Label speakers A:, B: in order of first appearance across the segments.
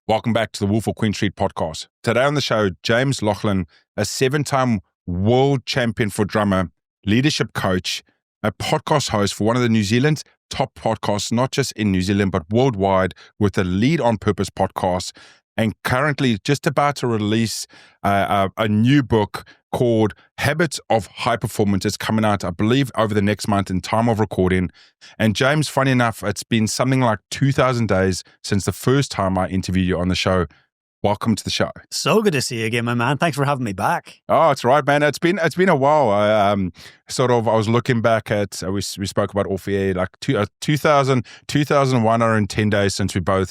A: Welcome back to the Wolf of Queen Street podcast. Today on the show, James Laughlin, a 7-time world champion for drummer, leadership coach, a podcast host for one of the New Zealand's top podcasts, not just in New Zealand, but worldwide, with the Lead on Purpose podcast, and currently just about to release a new book called Habits of High Performance. It's coming out, I believe, over the next month in time of recording. And James, funny enough, it's been something like 2,000 days since the first time I interviewed you on the show. Welcome to the show.
B: So good to see you again, my man. Thanks for having me back.
A: Oh, it's right, man. It's been a while. I was looking back at, we spoke about off air, like 2,110 days since you were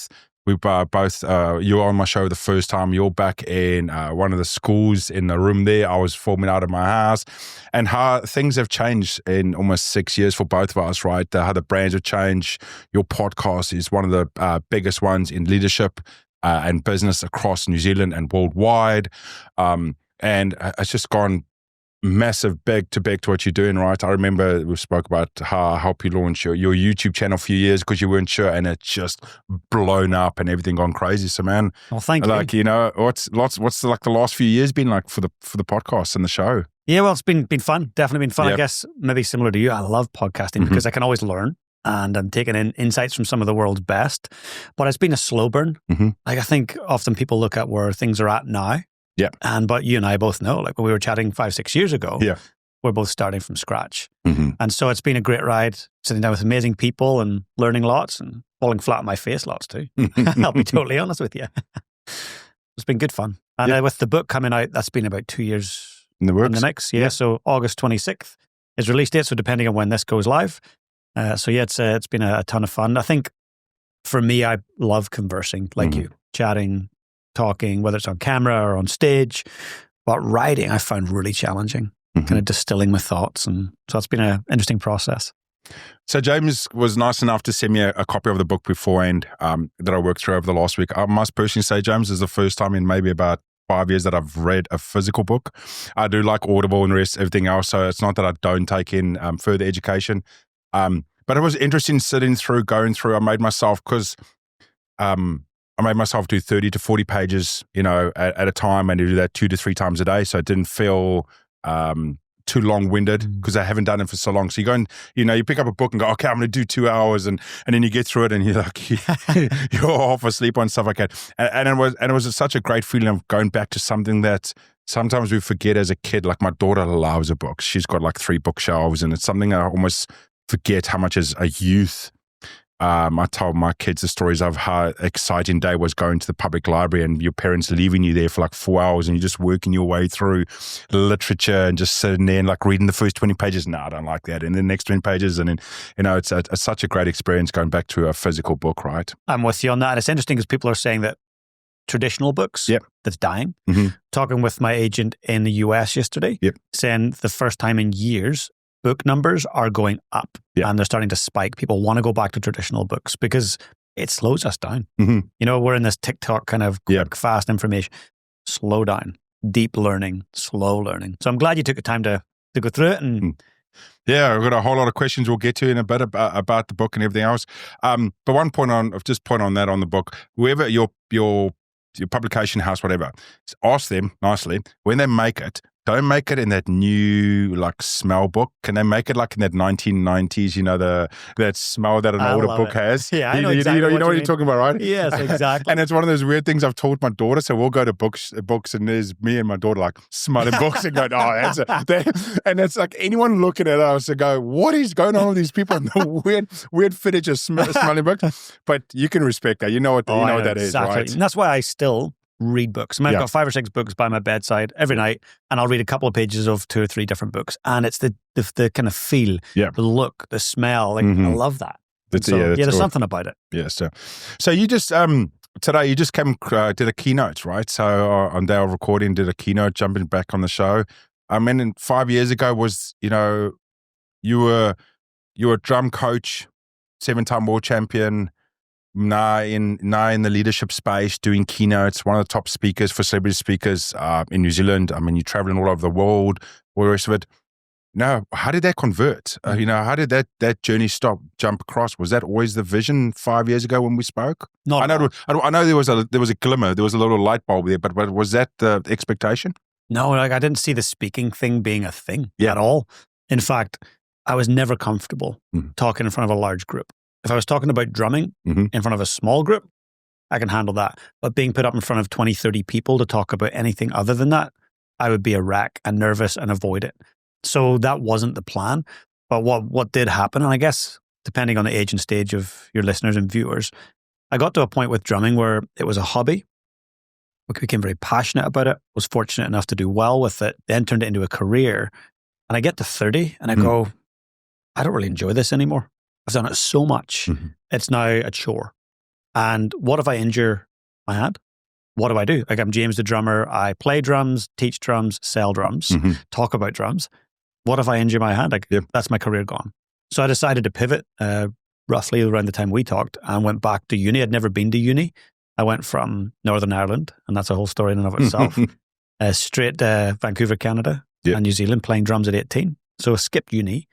A: on my show the first time. You're back in one of the schools in the room there. I was filming out of my house, and how things have changed in almost 6 years for both of us, right? How the brands have changed. Your podcast is one of the biggest ones in leadership and business across New Zealand and worldwide. And it's just gone massive, big to what you're doing, right? I remember we spoke about how I helped you launch your YouTube channel a few years because you weren't sure, and it's just blown up and everything gone crazy. So, man,
B: well, thank you.
A: Like, you know, what's like the last few years been like for the podcast and the show?
B: Yeah, well, it's been fun. Definitely been fun.
A: Yep.
B: I guess maybe similar to you. I love podcasting because I can always learn, and I'm taking in insights from some of the world's best. But it's been a slow burn. Like, I think often people look at where things are at now.
A: Yeah.
B: But you and I both know, like when we were chatting 5-6 years ago, we're both starting from scratch. And so it's been a great ride, sitting down with amazing people and learning lots and falling flat on my face lots too. I'll be totally honest with you. It's been good fun. And with the book coming out, that's been about 2 years
A: in the works.
B: In the mix. Yeah. So August 26th is release date. So depending on when this goes live. It's been a ton of fun. I think for me, I love conversing like you, chatting, talking, whether it's on camera or on stage. But writing, I found really challenging, kind of distilling my thoughts. And so it's been an interesting process.
A: So James was nice enough to send me a copy of the book beforehand that I worked through over the last week. I must personally say, James, this is the first time in maybe about 5 years that I've read a physical book. I do like Audible and everything else, so it's not that I don't take in further education. But it was interesting going through. I made myself do 30 to 40 pages, at a time, and to do that 2 to 3 times a day. So it didn't feel too long-winded because I haven't done it for so long. So you go and, you pick up a book and go, okay, I'm going to do 2 hours. And then you get through it and you're like, you're half asleep on stuff like that. And it was such a great feeling of going back to something that sometimes we forget as a kid. Like, my daughter loves a book. She's got like 3 bookshelves, and it's something I almost forget how much as a youth. I told my kids the stories of how exciting day was going to the public library and your parents leaving you there for like 4 hours and you're just working your way through literature and just sitting there and like reading the first 20 pages. No, I don't like that. And then the next 20 pages. And then, it's such a great experience going back to a physical book, right?
B: I'm with you on that. And it's interesting because people are saying that traditional books, that's dying. Talking with my agent in the US yesterday, saying the first time in years, book numbers are going up and they're starting to spike. People want to go back to traditional books because it slows us down. We're in this TikTok kind of quick, fast information. Slow down, deep learning, slow learning. So I'm glad you took the time to go through it. And
A: yeah, I've got a whole lot of questions we'll get to in a bit about the book and everything else. But one point on that on the book, whoever your publication house, whatever, ask them nicely when they make it. Don't make it in that new like smell book. Can they make it like in that 1990s? That smell that an older book has.
B: Yeah, I know exactly.
A: You know what you're talking about, right?
B: Yes, exactly.
A: And it's one of those weird things I've told my daughter. So we'll go to books, and there's me and my daughter like smelling books and going, oh, that's and it's like anyone looking at us and go, what is going on with these people in the weird fetish of smelling books? But you can respect that. You know what that is, right?
B: And that's why I still read books. I've got 5 or 6 books by my bedside every night, and I'll read a couple of pages of 2 or 3 different books. And it's the kind of feel, the look, the smell. Like, I love that. There's something about it.
A: Yeah. So you just today you just did a keynote, right? So on day of recording, did a keynote, jumping back on the show. I mean, 5 years ago was you were a drum coach, 7-time world champion. Now in the leadership space, doing keynotes, one of the top speakers for celebrity speakers in New Zealand. I mean, you're traveling all over the world, all the rest of it. No, how did that convert? How did that journey jump across? Was that always the vision 5 years ago when we spoke?
B: Not
A: I know there was a glimmer, there was a little light bulb there, but was that the expectation?
B: No, I didn't see the speaking thing being a thing at all. In fact, I was never comfortable talking in front of a large group. If I was talking about drumming in front of a small group, I can handle that. But being put up in front of 20, 30 people to talk about anything other than that, I would be a wreck and nervous and avoid it. So that wasn't the plan. But what did happen, and I guess depending on the age and stage of your listeners and viewers, I got to a point with drumming where it was a hobby. I became very passionate about it, was fortunate enough to do well with it, then turned it into a career. And I get to 30 and I go, I don't really enjoy this anymore. I've done it so much. It's now a chore. And what if I injure my hand? What do I do? Like, I'm James the drummer. I play drums, teach drums, sell drums, talk about drums. What if I injure my hand? That's my career gone. So I decided to pivot roughly around the time we talked and went back to uni. I'd never been to uni. I went from Northern Ireland, and that's a whole story in and of itself, straight to Vancouver, Canada, and New Zealand, playing drums at 18. So I skipped uni,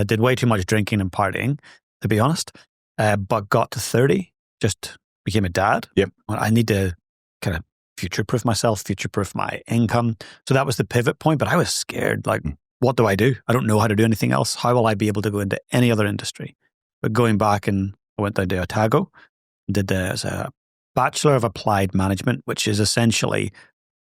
B: did way too much drinking and partying, to be honest, but got to 30, just became a dad. I need to kind of future-proof myself, future-proof my income. So that was the pivot point, but I was scared. Like, what do I do? I don't know how to do anything else. How will I be able to go into any other industry? But going back, and I went down to Otago, did as a Bachelor of Applied Management, which is essentially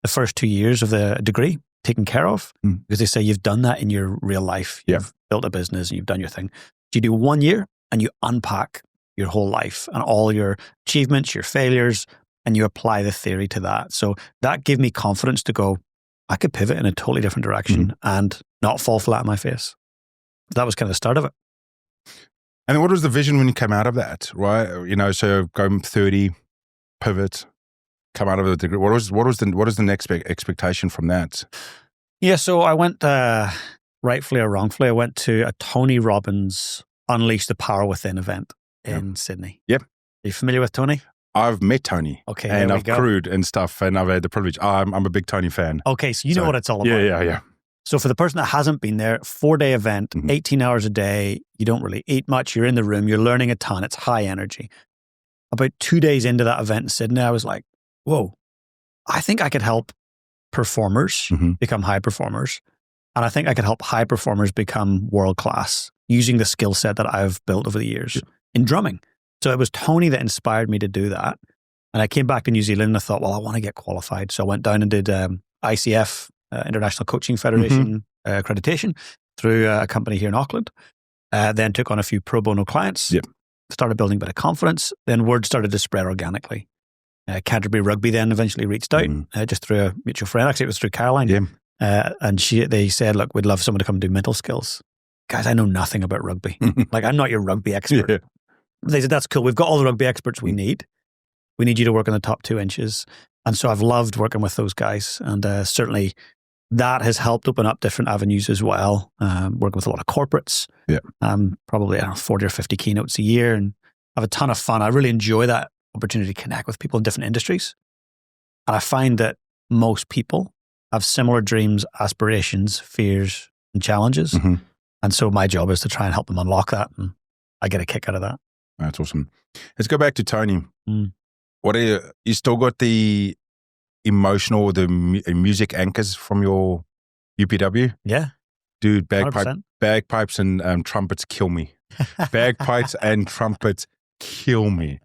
B: the first 2 years of the degree taken care of, because they say you've done that in your real life. You've built a business and you've done your thing. You do 1 year and you unpack your whole life and all your achievements, your failures, and you apply the theory to that. So that gave me confidence to go, I could pivot in a totally different direction and not fall flat on my face. That was kind of the start of it.
A: And what was the vision when you came out of that, right? So going 30, pivot, come out of the degree. What is the next expectation from that?
B: Yeah, so I went, rightfully or wrongfully, I went to a Tony Robbins Unleash the Power Within event in Sydney. Are you familiar with Tony?
A: I've met Tony.
B: Okay,
A: and I've crewed and stuff, and I've had the privilege. I'm a big Tony fan.
B: Okay, so you know what it's all about.
A: Yeah.
B: So for the person that hasn't been there, 4-day event, 18 hours a day, you don't really eat much, you're in the room, you're learning a ton, it's high energy. About 2 days into that event in Sydney, I was like, whoa, I think I could help performers become high performers. And I think I could help high performers become world class using the skill set that I've built over the years in drumming. So it was Tony that inspired me to do that. And I came back to New Zealand and I thought, well, I want to get qualified. So I went down and did ICF, International Coaching Federation accreditation through a company here in Auckland. Then took on a few pro bono clients, started building a bit of confidence. Then word started to spread organically. Canterbury Rugby then eventually reached out just through a mutual friend. Actually, it was through Caroline. And they said, look, we'd love someone to come and do mental skills. Guys, I know nothing about rugby. Like, I'm not your rugby expert. They said, that's cool. We've got all the rugby experts we need. We need you to work on the top 2 inches. And so I've loved working with those guys. And certainly that has helped open up different avenues as well. Working with a lot of corporates. Probably 40 or 50 keynotes a year, and have a ton of fun. I really enjoy that opportunity to connect with people in different industries. And I find that most people have similar dreams, aspirations, fears, and challenges. And so my job is to try and help them unlock that. And I get a kick out of that.
A: That's awesome. Let's go back to Tony. What are you still got the emotional, the music anchors from your UPW?
B: Yeah.
A: Dude, bagpipes and trumpets kill me. Bagpipes and trumpets kill me.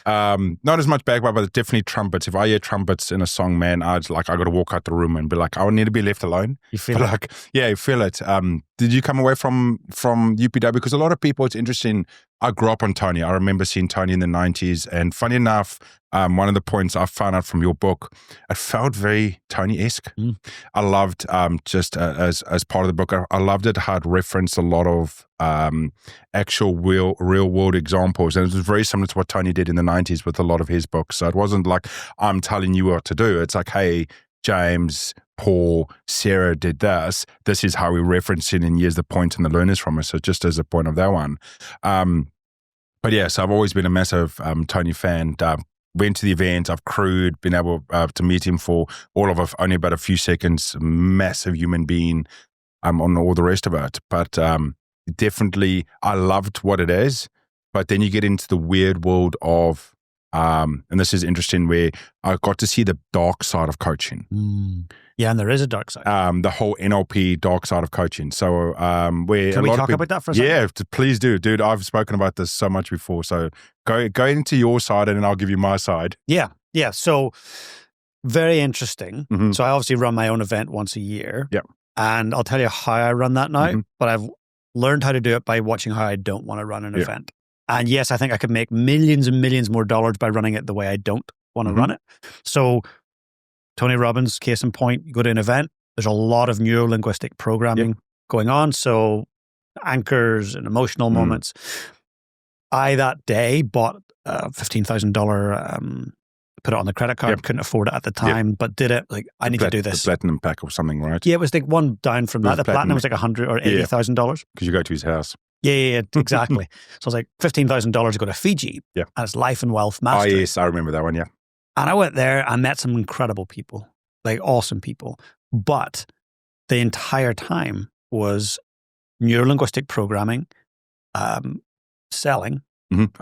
A: Not as much bagpipe, but definitely trumpets. If I hear trumpets in a song, man, I got to walk out the room and be like, I need to be left alone.
B: You feel it?
A: Like, yeah, you feel it. Did you come away from UPW? Because a lot of people, it's interesting. I grew up on Tony. I remember seeing Tony in the 90s. And funny enough, one of the points I found out from your book, it felt very Tony-esque. I loved, just as part of the book, I loved it how it referenced a lot of actual real world examples. And it was very similar to what Tony did in the 90s with a lot of his books. So it wasn't like, I'm telling you what to do. It's like, hey, James, Paul, Sarah did this. This is how we reference it, and here's the point and the learners from it. So just as a point of that one. But yeah, so I've always been a massive Tony fan. Went to the event, I've crewed, been able to meet him for all of only about a few seconds. Massive human being. on all the rest of it. But definitely, I loved what it is. But then you get into the weird world of, and this is interesting, where I got to see the dark side of coaching.
B: Yeah, and there is a dark side.
A: The whole NLP dark side of coaching. So, where
B: can we talk about that for a second?
A: Yeah, please do, dude. I've spoken about this so much before. So go into your side, and then I'll give you my side.
B: Yeah. So very interesting. So I obviously run my own event once a year.
A: Yeah,
B: and I'll tell you how I run that now. But I've learned how to do it by watching how I don't want to run an event. And yes, I think I could make millions and millions more dollars by running it the way I don't want to run it. So Tony Robbins, case in point, you go to an event, there's a lot of neuro-linguistic programming going on. So anchors and emotional moments. I, that day, bought a $15,000, put it on the credit card, couldn't afford it at the time, but did it. Like, I need to do this.
A: The platinum pack or something, right?
B: Yeah, it was like one down from that. The platinum was like $100,000 or $80,000.
A: Because you go to his house.
B: Yeah, exactly. So I was like, $15,000 to go to Fiji.
A: Yeah.
B: And it's life and wealth mastery.
A: Oh, yes, I remember that one, yeah.
B: And I went there and met some incredible people, like awesome people. But the entire time was neuro-linguistic programming, selling,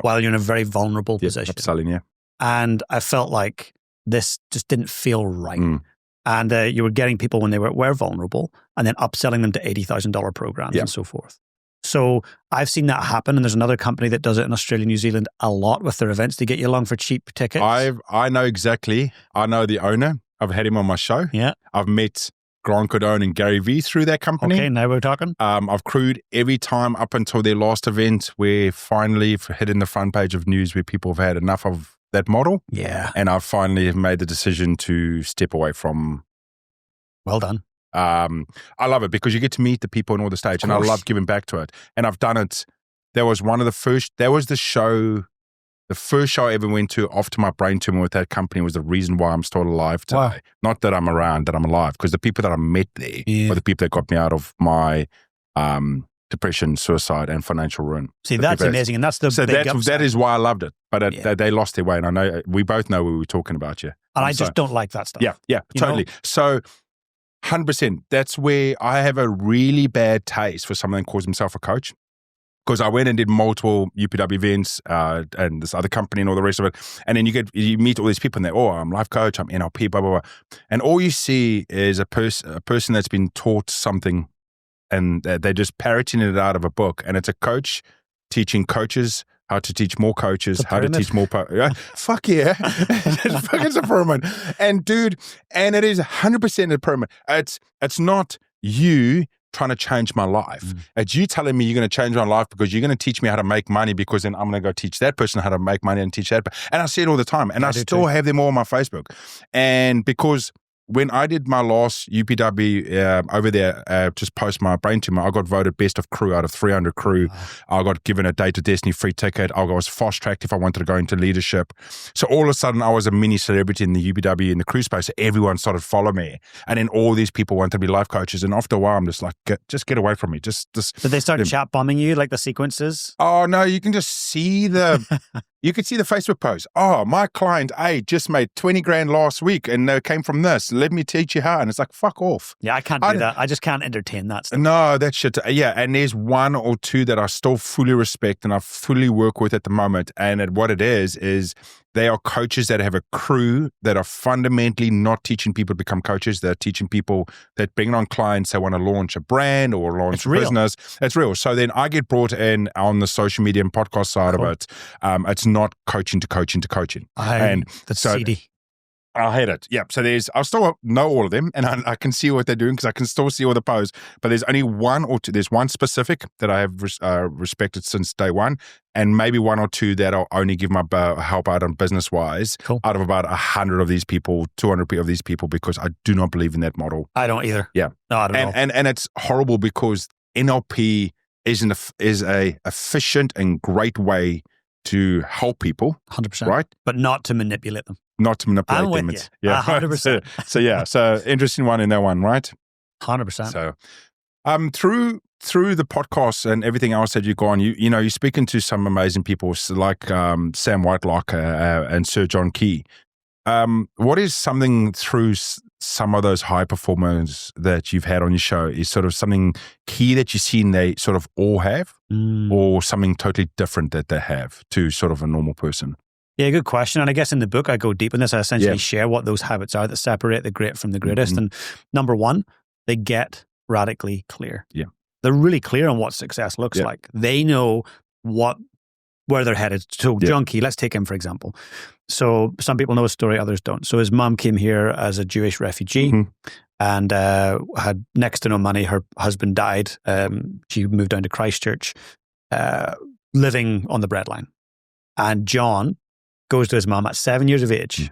B: while you're in a very vulnerable position.
A: Selling, yeah.
B: And I felt like this just didn't feel right. And you were getting people when they were vulnerable and then upselling them to $80,000 programs and so forth. So I've seen that happen, and there's another company that does it in Australia, New Zealand a lot with their events to get you along for cheap tickets.
A: I know exactly. I know the owner. I've had him on my show.
B: Yeah.
A: I've met Grant Cardone and Gary Vee through that company.
B: Okay, now we're talking.
A: I've crewed every time up until their last event, where finally hitting the front page of news where people have had enough of that model.
B: Yeah.
A: And I finally made the decision to step away from.
B: Well done.
A: I love it because you get to meet the people on all the stage, and I love giving back to it. And I've done it. That was the first show I ever went to after my brain tumor with that company was the reason why I'm still alive today. Wow. Not that I'm around, that I'm alive, because the people that I met there are the people that got me out of my depression, suicide, and financial ruin.
B: See, that's amazing, and that's the big upside.
A: That is why I loved it. But they lost their way, and I know we both know we were talking about you.
B: And I just don't like that stuff.
A: Yeah, totally. So 100%. That's where I have a really bad taste for someone that calls himself a coach. Because I went and did multiple UPW events and this other company and all the rest of it. And then you meet all these people and they're, I'm life coach, I'm NLP, blah, blah, blah. And all you see is a person that's been taught something and they're just parroting it out of a book. And it's a coach teaching coaches how to teach more coaches, how to teach more. Fuck yeah. It's a pyramid. And dude, and it is 100% a pyramid. It's not you trying to change my life. It's you telling me you're going to change my life because you're going to teach me how to make money, because then I'm going to go teach that person how to make money and teach that. And I see it all the time. And I still have them all on my Facebook. And because when I did my last UPW over there, just post my brain tumor, I got voted best of crew out of 300 crew. Wow. I got given a Date to Destiny free ticket. I was fast-tracked if I wanted to go into leadership. So all of a sudden, I was a mini celebrity in the UPW in the crew space. So everyone started following me. And then all these people wanted to be life coaches. And after a while, I'm just like, just get away from me. Just.
B: Did they start chat bombing you, like the sequences?
A: Oh, no, you can just see the... You could see the Facebook post. Oh, my client A just made 20 grand last week and they came from this. Let me teach you how. And it's like, fuck off.
B: Yeah, I can't do that. I just can't entertain that stuff.
A: No, that shit. Yeah. And there's one or two that I still fully respect and I fully work with at the moment. And what it is they are coaches that have a crew that are fundamentally not teaching people to become coaches. They're teaching people that bring on clients that want to launch a brand or launch a business. It's real. So then I get brought in on the social media and podcast side of it. It's not coaching to coaching to coaching.
B: That's seedy.
A: I hate it. Yeah. So I still know all of them and I can see what they're doing because I can still see all the posts, but there's only one or two. There's one specific that I have respected since day one, and maybe one or two that I'll only give my help out on business-wise out of about 100 of these people, 200 of these people, because I do not believe in that model.
B: I don't either.
A: Yeah.
B: No, I don't know.
A: And it's horrible because NLP is a efficient and great way to help people.
B: 100%.
A: Right?
B: But not to manipulate them.
A: Not to manipulate them.
B: I'm with you. 100%.
A: So interesting one in that one, right?
B: 100%.
A: So through the podcast and everything else that you go on, you're speaking to some amazing people like Sam Whitelock and Sir John Key. What is something through some of those high performers that you've had on your show is sort of something key that you've seen they sort of all have, or something totally different that they have to sort of a normal person?
B: Yeah, good question. And I guess in the book, I go deep in this. I essentially share what those habits are that separate the great from the greatest. And number one, they get radically clear.
A: Yeah.
B: They're really clear on what success looks like. They know where they're headed. So Junkie, let's take him for example. So some people know his story, others don't. So his mom came here as a Jewish refugee and had next to no money. Her husband died. She moved down to Christchurch, living on the breadline. And John goes to his mom at 7 years of age.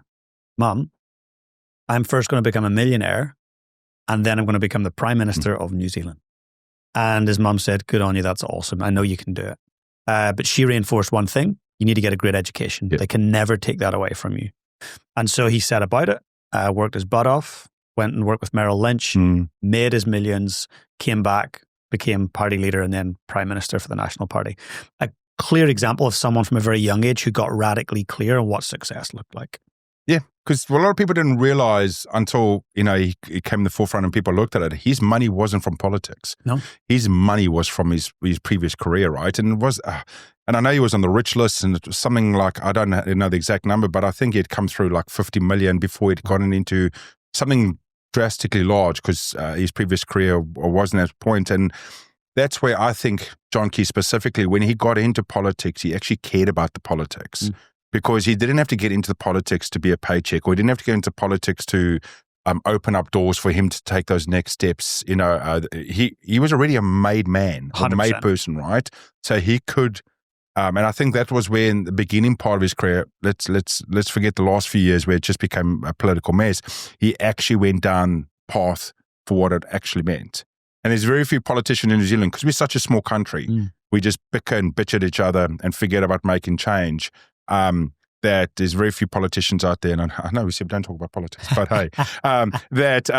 B: Mom, I'm first going to become a millionaire and then I'm going to become the Prime Minister of New Zealand. And his mom said, good on you, that's awesome. I know you can do it. But she reinforced one thing, you need to get a great education. They can never take that away from you. And so he set about it, worked his butt off, went and worked with Merrill Lynch, made his millions, came back, became party leader and then Prime Minister for the National Party. A clear example of someone from a very young age who got radically clear on what success looked like.
A: Yeah, because a lot of people didn't realize until, he came to the forefront and people looked at it, his money wasn't from politics.
B: No.
A: His money was from his previous career, right? And it was, and I know he was on the rich list and it was something like, I don't know the exact number, but I think he'd come through like 50 million before he'd gotten into something drastically large because his previous career wasn't at a point. And that's where I think John Key specifically, when he got into politics, he actually cared about the politics. Because he didn't have to get into the politics to be a paycheck, or he didn't have to get into politics to open up doors for him to take those next steps. He was already a made man, a made person, right? So he could, and I think that was where in the beginning part of his career, let's forget the last few years where it just became a political mess. He actually went down path for what it actually meant. And there's very few politicians in New Zealand because we're such a small country. We just bicker and bitch at each other and forget about making change. That there's very few politicians out there, and I know we said don't talk about politics, but hey, that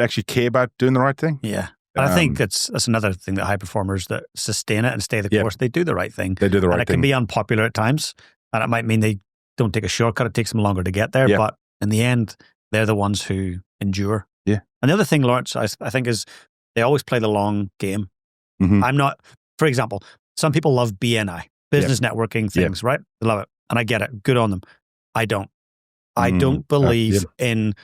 A: actually care about doing the right thing.
B: Yeah, and I think that's another thing that high performers that sustain it and stay the course, they do the right thing.
A: They do the right thing.
B: And it can be unpopular at times, and it might mean they don't take a shortcut. It takes them longer to get there, but in the end, they're the ones who endure.
A: Yeah.
B: And the other thing, Lawrence, I think is they always play the long game. I'm not, for example, some people love BNI. Business networking things, right? They love it. And I get it. Good on them. I don't. I don't believe in,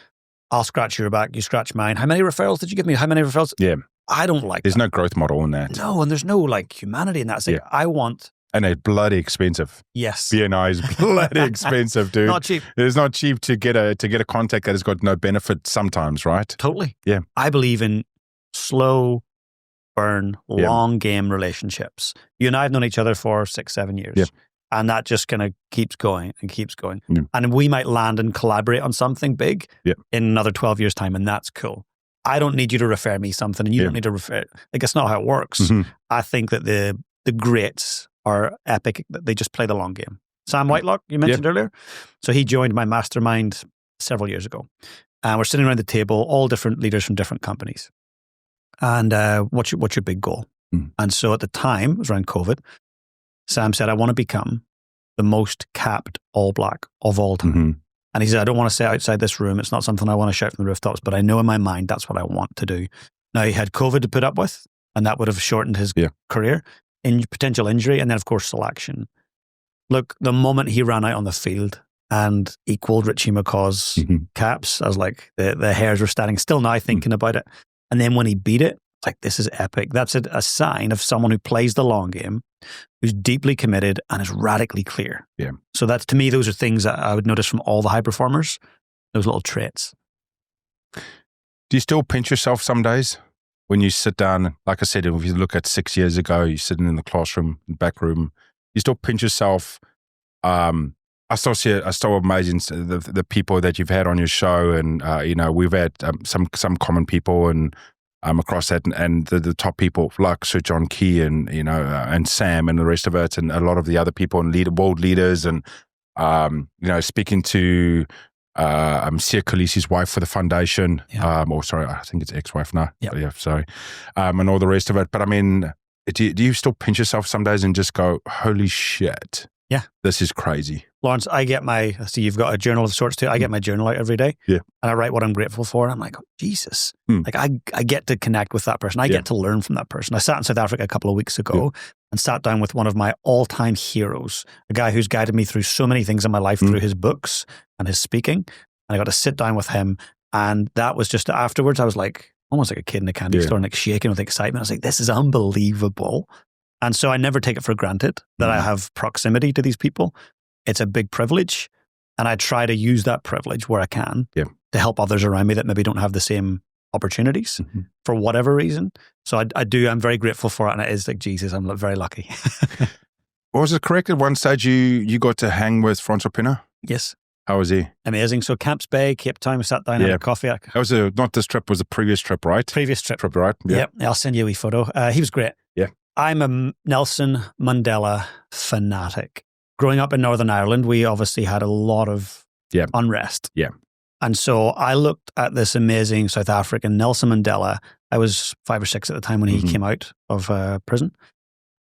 B: I'll scratch your back, you scratch mine. How many referrals did you give me? How many referrals?
A: Yeah.
B: I don't like
A: There's
B: that.
A: no growth model in that.
B: No, and there's no humanity in that. It's I want.
A: And it's bloody expensive.
B: Yes.
A: BNI is bloody expensive, dude.
B: Not cheap.
A: It's not cheap to get a contact that has got no benefit sometimes, right?
B: Totally.
A: Yeah.
B: I believe in slow burn, long game relationships. You and I have known each other for 6-7 years. Yeah. And that just kind of keeps going and keeps going. Yeah. And we might land and collaborate on something big in another 12 years' time, and that's cool. I don't need you to refer me something, and you don't need to refer. It's not how it works. I think that the greats are epic. They just play the long game. Sam Whitelock, you mentioned earlier. So he joined my mastermind several years ago. And we're sitting around the table, all different leaders from different companies. And what's your big goal? And so at the time, it was around COVID, Sam said, I want to become the most capped All Black of all time. And he said, I don't want to say outside this room. It's not something I want to shout from the rooftops, but I know in my mind that's what I want to do. Now, he had COVID to put up with, and that would have shortened his career, in potential injury, and then, of course, selection. Look, the moment he ran out on the field and equaled Richie McCaw's caps, I was like, the hairs were standing still now thinking about it. And then when he beat it, it's like, this is epic. That's a sign of someone who plays the long game, who's deeply committed and is radically clear. Yeah. So that's, to me, those are things that I would notice from all the high performers, those little traits.
A: Do you still pinch yourself some days when you sit down? Like I said, if you look at 6 years ago, you're sitting in the classroom, back room, you still pinch yourself. I still amazing the people that you've had on your show, and we've had some common people and across that, and the top people like Sir John Key and and Sam and the rest of it, and a lot of the other people and world leaders, and speaking to Sia Khaleesi's wife for the foundation, or sorry, I think it's ex-wife now. Sorry, and all the rest of it. But I mean, do you still pinch yourself some days and just go, holy shit?
B: Yeah.
A: This is crazy.
B: Lawrence, you've got a journal of sorts too. I get my journal out every day.
A: Yeah.
B: And I write what I'm grateful for. And I'm like, oh, Jesus. Like I get to connect with that person. I get to learn from that person. I sat in South Africa a couple of weeks ago and sat down with one of my all-time heroes, a guy who's guided me through so many things in my life through his books and his speaking. And I got to sit down with him. And that was just afterwards, I was like, almost like a kid in a candy store, and like shaking with excitement. I was like, this is unbelievable. And so I never take it for granted that I have proximity to these people. It's a big privilege. And I try to use that privilege where I can to help others around me that maybe don't have the same opportunities for whatever reason. So I'm very grateful for it. And it is like, Jesus, I'm very lucky.
A: Was it correct at one stage you got to hang with Francois Pienaar?
B: Yes.
A: How was he?
B: Amazing. So Camps Bay, Cape Town, we sat down and had a coffee.
A: That was not this trip, was a previous trip, right?
B: Previous trip,
A: right? Yeah.
B: I'll send you a wee photo. He was great.
A: Yeah.
B: I'm a Nelson Mandela fanatic. Growing up in Northern Ireland, we obviously had a lot of unrest.
A: Yeah.
B: And so I looked at this amazing South African Nelson Mandela. I was 5 or 6 at the time when he came out of prison,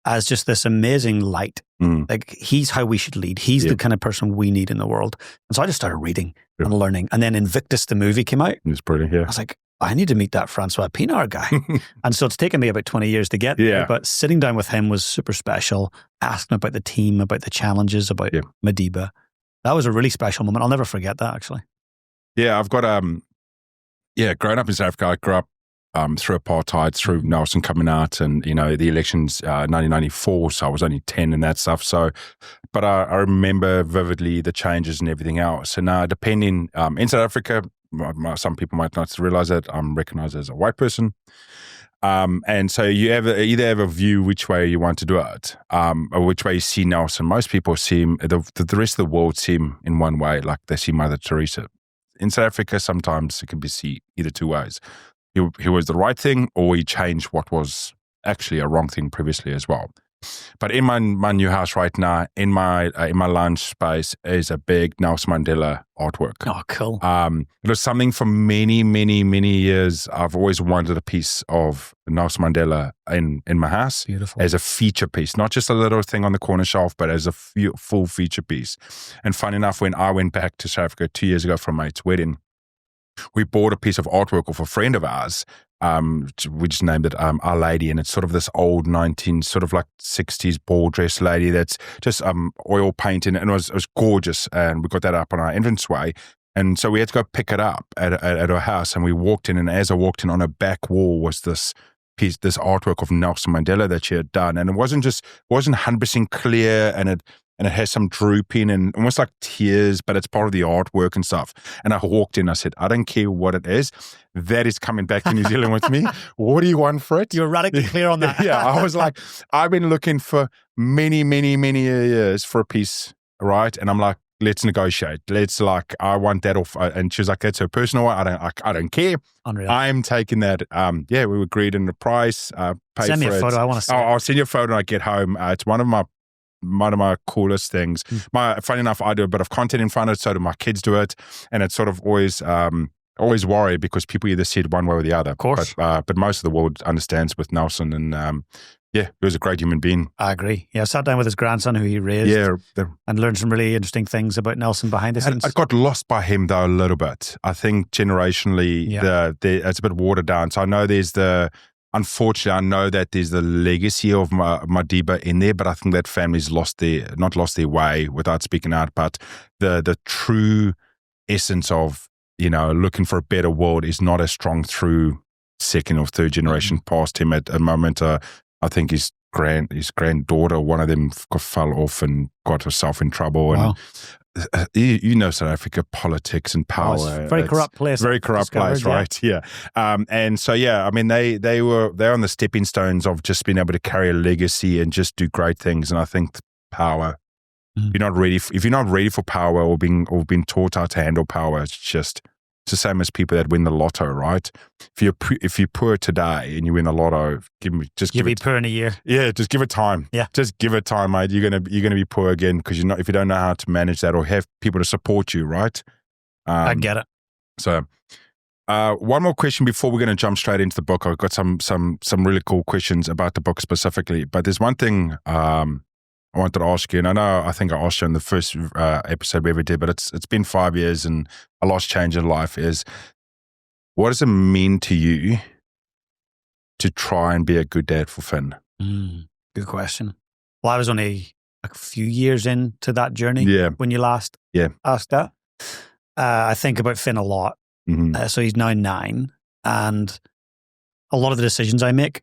B: as just this amazing light. Like, he's how we should lead. He's the kind of person we need in the world. And so I just started reading and learning. And then Invictus, the movie, came out.
A: It was brilliant, yeah.
B: I was like, I need to meet that Francois Pienaar guy. And so it's taken me about 20 years to get there. But sitting down with him was super special. Asking about the team, about the challenges, about Madiba. That was a really special moment. I'll never forget that, actually.
A: Yeah, I've got, growing up in South Africa, I grew up through apartheid, through Nelson coming out and, the elections, 1994, so I was only 10 and that stuff. So, but I remember vividly the changes and everything else. And now, depending, in South Africa, some people might not realize that I'm recognized as a white person. And so you either have a view which way you want to do it, or which way you see Nelson. Most people see him, the rest of the world see him in one way, like they see Mother Teresa. In South Africa, sometimes it can be seen either two ways. He was the right thing, or he changed what was actually a wrong thing previously as well. But in my new house right now, in my lounge space, is a big Nelson Mandela artwork.
B: Oh, cool.
A: It was something for many, many, many years. I've always wanted a piece of Nelson Mandela in my house.
B: Beautiful.
A: As a feature piece, not just a little thing on the corner shelf, but as a full feature piece. And fun enough, when I went back to South Africa 2 years ago for my mate's wedding, we bought a piece of artwork of a friend of ours. We just named it Our Lady, and it's sort of this old 60s ball dress lady that's just oil painted, and it was gorgeous. And we got that up on our entranceway, and so we had to go pick it up at our house. And we walked in, and as I walked in, on a back wall was this artwork of Nelson Mandela that she had done, and it wasn't 100% clear, and it has some drooping and almost like tears, but it's part of the artwork and stuff. And I walked in, I said, I don't care what it is. That is coming back to New Zealand with me. What do you want for it?
B: You're radically clear on that.
A: Yeah, I was like, I've been looking for many, many, many years for a piece, right? And I'm like, let's negotiate. I want that off. And she was like, that's her personal one. I don't care.
B: Unreal.
A: I'm taking that. We agreed on the price.
B: Send me a photo. I want to see.
A: I'll send you a photo when I get home. It's one of my coolest things. Funny enough, I do a bit of content in front of it, so do my kids do it, and it's sort of always worry because people either see it one way or the other.
B: Of course,
A: but most of the world understands with Nelson, and he was a great human being.
B: I agree. Yeah, I sat down with his grandson who he raised, and learned some really interesting things about Nelson behind the scenes.
A: I got lost by him though a little bit. I think generationally, it's a bit watered down. So I know unfortunately, I know that there's the legacy of Madiba in there, but I think that family's not lost their way without speaking out, but the true essence of, looking for a better world is not as strong through second or third generation past him at a moment. I think his granddaughter, one of them fell off and got herself in trouble.
B: Wow.
A: And South Africa politics and power.
B: It's a very corrupt place.
A: Very corrupt place, right? Yeah. And so, I mean, they're on the stepping stones of just being able to carry a legacy and just do great things. And I think power, if you're not ready for power or being taught how to handle power, it's the same as people that win the lotto, right? If you're poor today and you win the lotto, you'll be
B: poor in a year.
A: Yeah, just give it time.
B: Yeah,
A: just give it time, mate. You're gonna be poor again because if you don't know how to manage that or have people to support you, right?
B: I get it.
A: So, one more question before we're going to jump straight into the book. I've got some really cool questions about the book specifically, but there's one thing I wanted to ask you, and I think I asked you in the first episode we ever did, but it's been 5 years and a last change in life is, what does it mean to you to try and be a good dad for Finn?
B: Good question. Well, I was only a few years into that journey when you last asked that. I think about Finn a lot. So he's now 9, and a lot of the decisions I make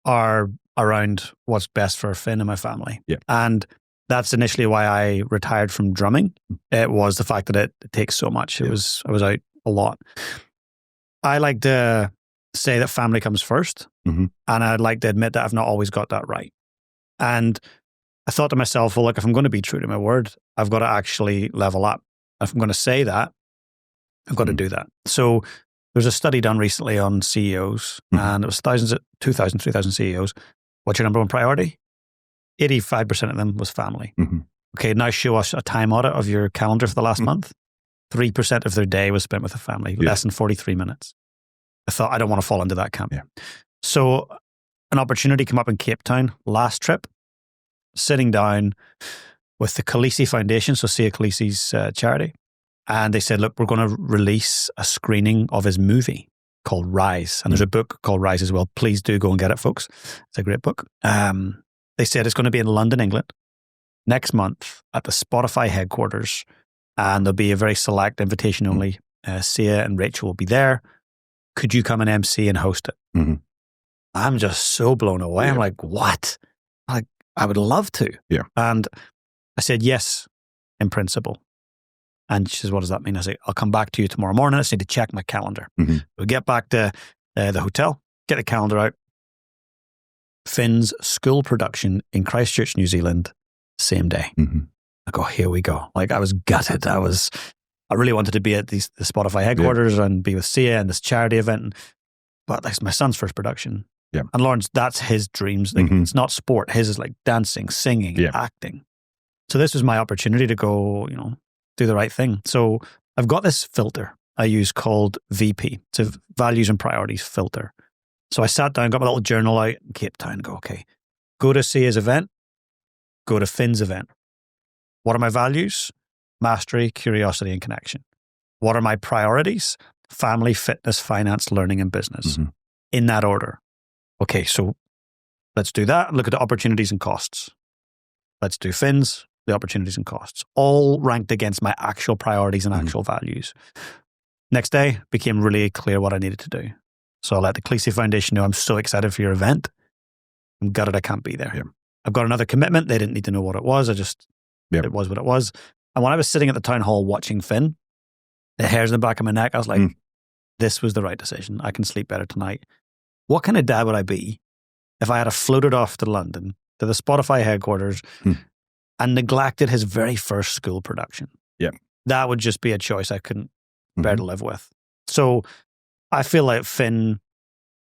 B: are around what's best for Finn and my family. And that's initially why I retired from drumming. It was the fact that it takes so much. I was out a lot. I like to say that family comes first, and I'd like to admit that I've not always got that right. And I thought to myself, well, look, if I'm going to be true to my word, I've got to actually level up. If I'm going to say that, I've got to do that. So there's a study done recently on CEOs, and it was 2,000, 3,000 CEOs. What's your number one priority? 85% of them was family. Okay, now show us a time audit of your calendar for the last month. 3% of their day was spent with the family, less than 43 minutes. I thought, I don't want to fall into that camp. So an opportunity came up in Cape Town last trip, sitting down with the Khaleesi Foundation, so Sia Khaleesi's charity. And they said, look, we're going to release a screening of his movie called Rise. And there's a book called Rise as well. Please do go and get it, folks. It's a great book. They said it's going to be in London, England, next month at the Spotify headquarters. And there'll be a very select invitation only. Sia and Rachel will be there. Could you come and MC and host it? I'm just so blown away. I'm like, what? Like, I would love to. And I said, yes, in principle. And she says, what does that mean? I say, I'll come back to you tomorrow morning. I just need to check my calendar. We get back to the hotel, get the calendar out. Finn's school production in Christchurch, New Zealand, same day. I go, here we go. Like, I was gutted. I really wanted to be at the Spotify headquarters and be with Sia and this charity event. But that's my son's first production. And Lawrence, that's his dreams. Like, it's not sport. His is like dancing, singing, acting. So this was my opportunity to go, do the right thing. So I've got this filter I use called VP. It's a values and priorities filter. So I sat down, got my little journal out in Cape Town and go, okay, go to Sia's event, go to Finn's event. What are my values? Mastery, curiosity, and connection. What are my priorities? Family, fitness, finance, learning, and business. In that order. Okay, so let's do that and look at the opportunities and costs. Let's do Finn's, the opportunities and costs, all ranked against my actual priorities and actual values. Next day, became really clear what I needed to do. So I let the Khaleesi Foundation know, I'm so excited for your event. I'm gutted I can't be there. I've got another commitment. They didn't need to know what it was. It was what it was. And when I was sitting at the town hall watching Finn, the hairs in the back of my neck, I was like, this was the right decision. I can sleep better tonight. What kind of dad would I be if I had floated off to London, to the Spotify headquarters, and neglected his very first school production? That would just be a choice I couldn't bear to live with. So I feel like Finn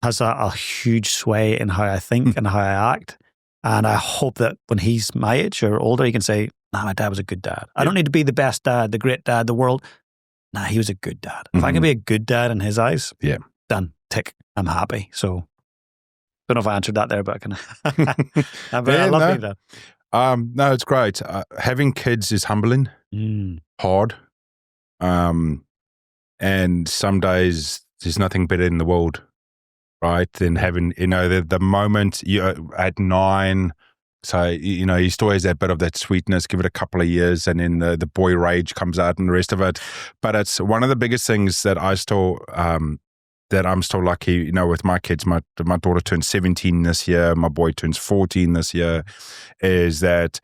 B: has a huge sway in how I think and how I act. And I hope that when he's my age or older, he can say, nah, my dad was a good dad. I don't need to be the best dad, the great dad, the world. Nah, he was a good dad. If I can be a good dad in his eyes, done, tick, I'm happy. So don't know if I answered that there, but I love being dad.
A: No, it's great. Having kids is humbling, hard. And some days there's nothing better in the world, right? Than having, the moment you're at 9, so, you still has that bit of that sweetness, give it a couple of years, and then the boy rage comes out and the rest of it. But it's one of the biggest things that I'm still lucky, with my kids. My daughter turns 17 this year, my boy turns 14 this year, is that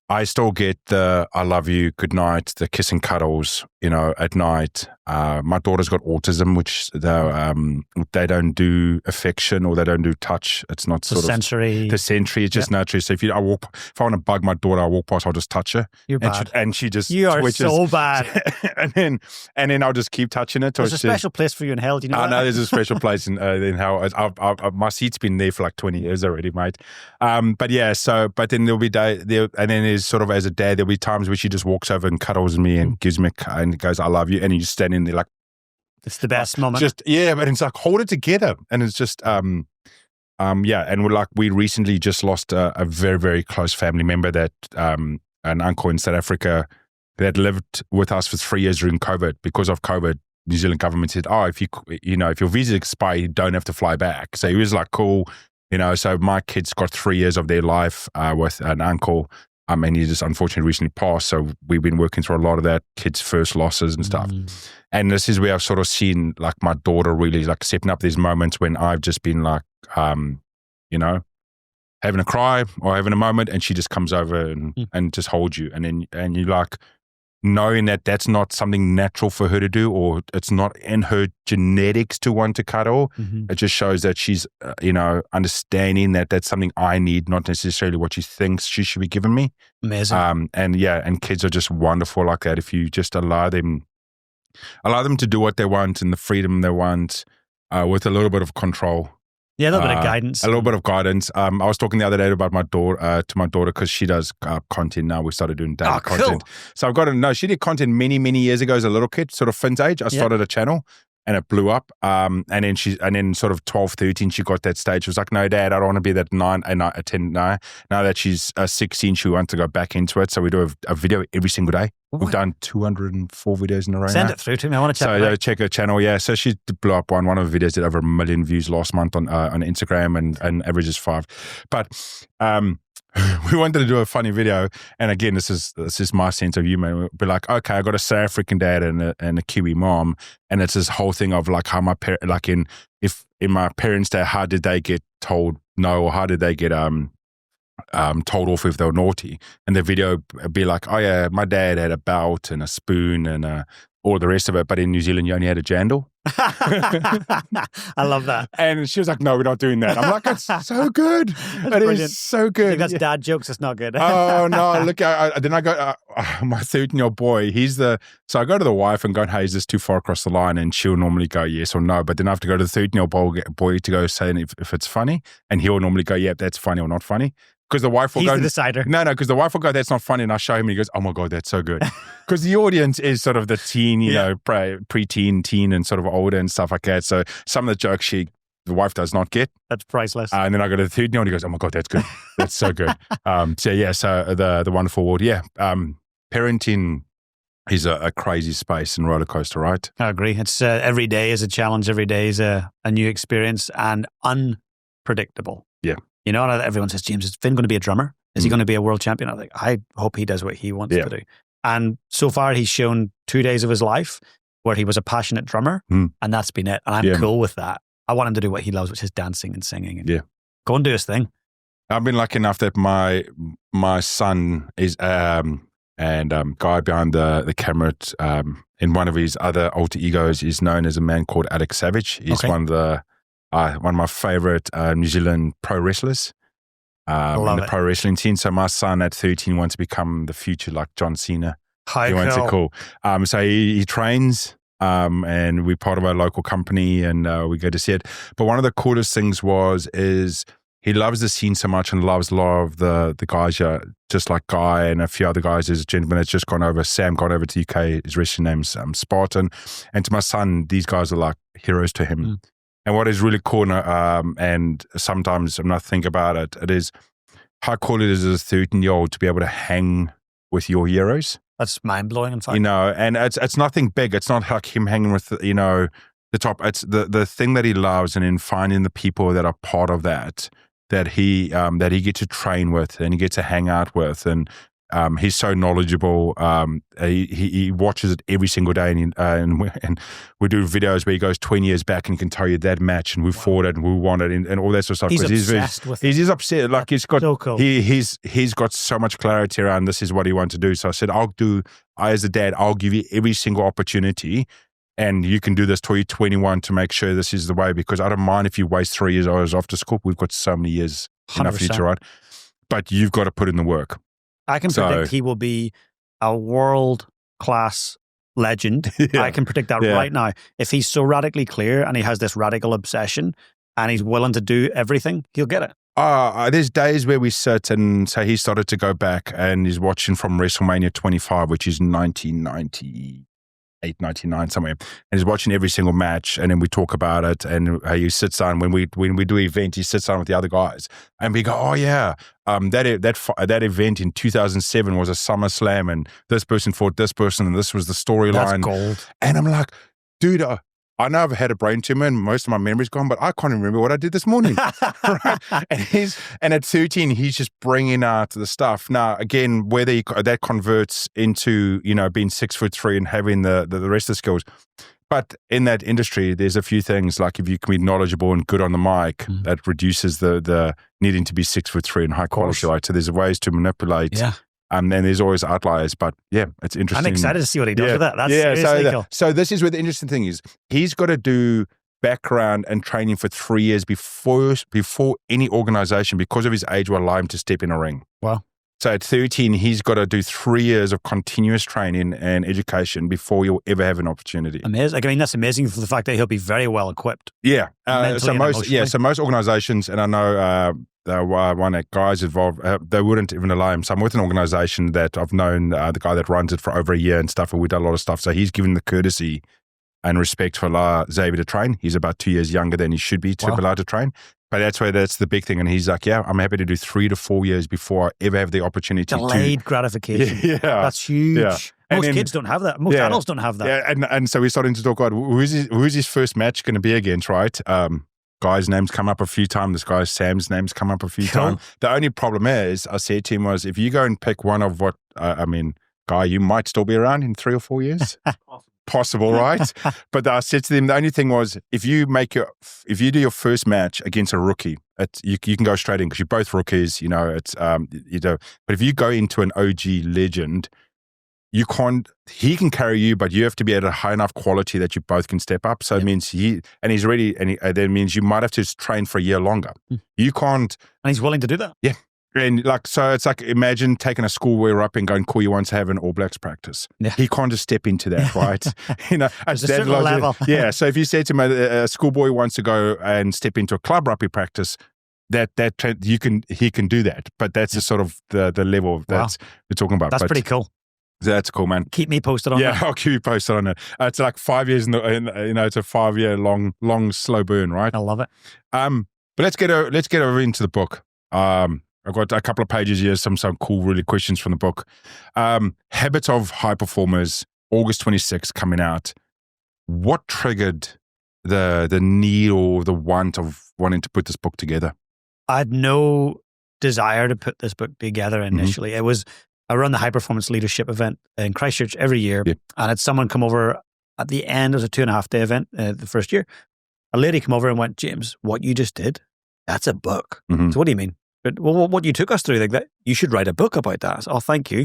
A: I still get the I love you, good night, the kiss and cuddles, at night. My daughter's got autism, which they don't do affection or they don't do touch. It's not
B: the sensory.
A: The sensory is just naturally. So if I want to bug my daughter, I walk past, I'll just touch her.
B: You're bad.
A: And she just
B: You are
A: twitches.
B: so bad.
A: and then I'll just keep touching it.
B: There's a special place for you in hell. Do you know that?
A: I know there's a special place in hell. My seat's been there for like 20 years already, mate. But then there'll be and then there's sort of, as a dad, there'll be times where she just walks over and cuddles me and gives me and goes, I love you. And you just stand in there like,
B: it's the best moment.
A: But it's like, hold it together. And it's just, and we recently just lost a very, very close family member that an uncle in South Africa that lived with us for 3 years during COVID. Because of COVID, New Zealand government said, if your visa expires, you don't have to fly back. So he was like, cool, so my kids got 3 years of their life with an uncle. And he just unfortunately recently passed. So we've been working through a lot of that, kids' first losses and stuff. And this is where I've sort of seen like my daughter really like stepping up these moments when I've just been like, having a cry or having a moment, and she just comes over and just holds you. And you like knowing that that's not something natural for her to do, or it's not in her genetics to want to cuddle. It just shows that she's, understanding that that's something I need, not necessarily what she thinks she should be giving me.
B: Amazing.
A: And kids are just wonderful like that. If you just allow them to do what they want and the freedom they want, with a little bit of control.
B: Yeah, a little bit of guidance.
A: A little bit of guidance. I was talking the other day about my daughter, because she does content now. We started doing daily content.
B: Cool.
A: So I've got to know, she did content many, many years ago as a little kid, sort of Finn's age. I started a channel and it blew up. And then sort of 12, 13, she got that stage. She was like, no, Dad, I don't want to be that 10, 9. Now that she's 16, she wants to go back into it. So we do a video every single day. We've done 204 videos in a row.
B: Send it through to me. I want to check it out.
A: Check her channel. Yeah. So she blew up one. One of the videos did over 1 million views last month on Instagram and averages 5. But we wanted to do a funny video. And again, this is my sense of humor. We'll be like, okay, I got a South African dad and a Kiwi mom. And it's this whole thing of like how my parents, like in my parents' day, how did they get told no, or how did they get told off if they were naughty? And the video would be like, oh yeah, my dad had a belt and a spoon and all the rest of it, but in New Zealand you only had a jandal.
B: I love that.
A: And she was like, no, we're not doing that. I'm like, it's so good. It is so good.
B: I think that's dad jokes. It's not good.
A: Oh no, look, then I go, my 13-year-old boy, so I go to the wife and go, hey, is this too far across the line? And she'll normally go yes or no, but then I have to go to the 13-year-old boy to go say if it's funny, and he'll normally go, yeah, that's funny or not funny. Because the wife will
B: He's
A: go,
B: the decider.
A: No, because the wife will go, that's not funny. And I show him and he goes, oh my God, that's so good. Because the audience is sort of the teen, pre-teen, teen and sort of older and stuff like that. So some of the jokes the wife does not get.
B: That's priceless.
A: And then I go to the 13-year-old and he goes, oh my God, that's good. That's so good. So the wonderful word. Yeah. Parenting is a crazy space and roller coaster, right?
B: I agree. It's every day is a challenge. Every day is a new experience and unpredictable.
A: Yeah.
B: And everyone says, James, is Finn going to be a drummer? Is he going to be a world champion? I think, I hope he does what he wants to do. And so far, he's shown 2 days of his life where he was a passionate drummer, and that's been it. And I'm cool with that. I want him to do what he loves, which is dancing and singing. And go and do his thing.
A: I've been lucky enough that my son is guy behind the camera. In one of his other alter egos is known as a man called Alex Savage. He's one of my favorite New Zealand pro wrestlers in the pro wrestling scene. So my son at 13 wants to become the future like John Cena. He wants it cool. So he trains and we're part of our local company and we go to see it. But one of the coolest things is he loves the scene so much and loves a lot of the guys, just like Guy and a few other guys. There's a gentleman that's just gone over, Sam got over to UK, his wrestling name's Spartan. And to my son, these guys are like heroes to him. And what is really cool, and sometimes I'm not thinking about it, it is how cool it is as a 13-year-old to be able to hang with your heroes.
B: That's mind-blowing, in fact.
A: And it's nothing big. It's not like him hanging with, the top. It's the thing that he loves, and in finding the people that are part of that he gets to train with and he gets to hang out with. And he's so knowledgeable. He watches it every single day, and we do videos where he goes 20 years back and he can tell you that match and we fought it and we won it and all that sort of stuff.
B: He's obsessed with it.
A: He's obsessed. Like he's got
B: so cool.
A: He's got so much clarity around this is what he wants to do. So I said, as a dad, I'll give you every single opportunity. And you can do this till you're 21 to make sure this is the way, because I don't mind if you waste 3 years after school. We've got so many years 100%. In our future, right? But you've got to put in the work.
B: I can predict he will be a world-class legend. I can predict that right now. If he's so radically clear and he has this radical obsession and he's willing to do everything, he'll get it.
A: There's days where we sit and say he started to go back and he's watching from WrestleMania 25, which is 1998. 98, 99, somewhere. And he's watching every single match, and then we talk about it, and he sits down when we do an event, he sits down with the other guys, and we go, oh yeah, that event in 2007 was a SummerSlam, and this person fought this person, and this was the storyline.
B: That's gold.
A: And I'm like, dude, I know I've had a brain tumor and most of my memory's gone, but I can't remember what I did this morning. Right? And at 13, he's just bringing out the stuff. Now, again, whether that converts into, being 6'3" and having the rest of the skills. But in that industry, there's a few things like if you can be knowledgeable and good on the mic, that reduces the needing to be 6'3" and high quality. Right? So there's ways to manipulate. Yeah. And then there's always outliers, but yeah, it's interesting.
B: I'm excited to see what he does with that. That's seriously cool.
A: So this is where the interesting thing is. He's got to do background and training for 3 years before any organization, because of his age, will allow him to step in a ring.
B: Wow.
A: So at 13, he's got to do 3 years of continuous training and education before you'll ever have an opportunity.
B: Amazing. I mean, that's amazing for the fact that he'll be very well equipped.
A: Yeah. So most organizations, and I know one that guys involved, they wouldn't even allow him. So I'm with an organization that I've known the guy that runs it for over a year and stuff, and we've done a lot of stuff. So he's given the courtesy and respect for allow Xavier to train. He's about 2 years younger than he should be to be allowed to train. But that's the big thing. And he's like, yeah, I'm happy to do 3 to 4 years before I ever have the opportunity
B: Delayed gratification. Yeah. That's huge. Yeah. Most kids don't have that. Most adults don't have that.
A: Yeah, and so we're starting to talk about who's his first match going to be against, right? Guy's name's come up a few times. This guy, Sam's name's come up a few times. The only problem is, I said to him was, if you go and pick one of what, Guy, you might still be around in 3 or 4 years. Possible, right? But I said to them, the only thing was, if you do your first match against a rookie, you can go straight in because you're both rookies. But if you go into an OG legend, he can carry you, but you have to be at a high enough quality that you both can step up. So it means he's ready, that means you might have to train for a year longer. You can't.
B: And he's willing to do that.
A: Yeah. And so it's like, imagine taking a schoolboy up and going, cool, you want to have an All Blacks practice. Yeah. He can't just step into that, right?
B: There's a certain level.
A: Yeah. So if you say to him, a schoolboy wants to go and step into a club rugby practice, he can do that. But that's the sort of the level that we're talking about.
B: That's pretty cool.
A: That's cool, man.
B: Keep me posted on that.
A: Yeah, I'll keep you posted on it. It's like 5 years, it's a 5 year long, slow burn, right?
B: I love it.
A: But let's get over into the book. I've got a couple of pages here, some cool, really questions from the book. Habits of High Performers, August 26th, coming out. What triggered the need or the want of wanting to put this book together?
B: I had no desire to put this book together initially. I run the High Performance Leadership event in Christchurch every year, and had someone come over at the end. It was a 2.5-day event the first year. A lady came over and went, James, what you just did, that's a book. So what do you mean? But, well, what you took us through, like that, you should write a book about that. Oh, thank you.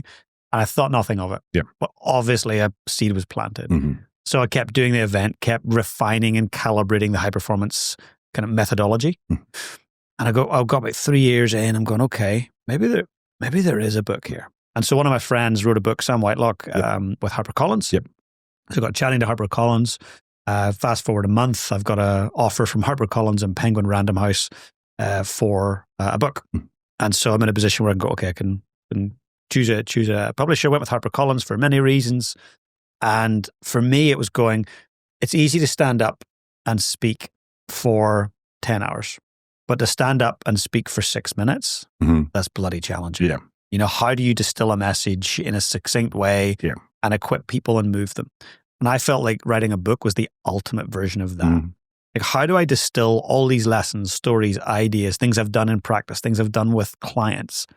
B: And I thought nothing of it. Yeah. But obviously a seed was planted. So I kept doing the event, kept refining and calibrating the high performance kind of methodology. And I got about 3 years in, I'm going, okay, maybe there is a book here. And so one of my friends wrote a book, Sam Whitelock, with HarperCollins. So I got chatting to HarperCollins. Fast forward a month, I've got an offer from HarperCollins and Penguin Random House for a book. And so I'm in a position where I can go, okay, I can choose a publisher. I went with HarperCollins for many reasons. And for me, it was going, it's easy to stand up and speak for 10 hours, but to stand up and speak for 6 minutes, that's bloody challenging. Yeah. How do you distill a message in a succinct way and equip people and move them? And I felt like writing a book was the ultimate version of that. Like, how do I distill all these lessons, stories, ideas, things I've done in practice, things I've done with clients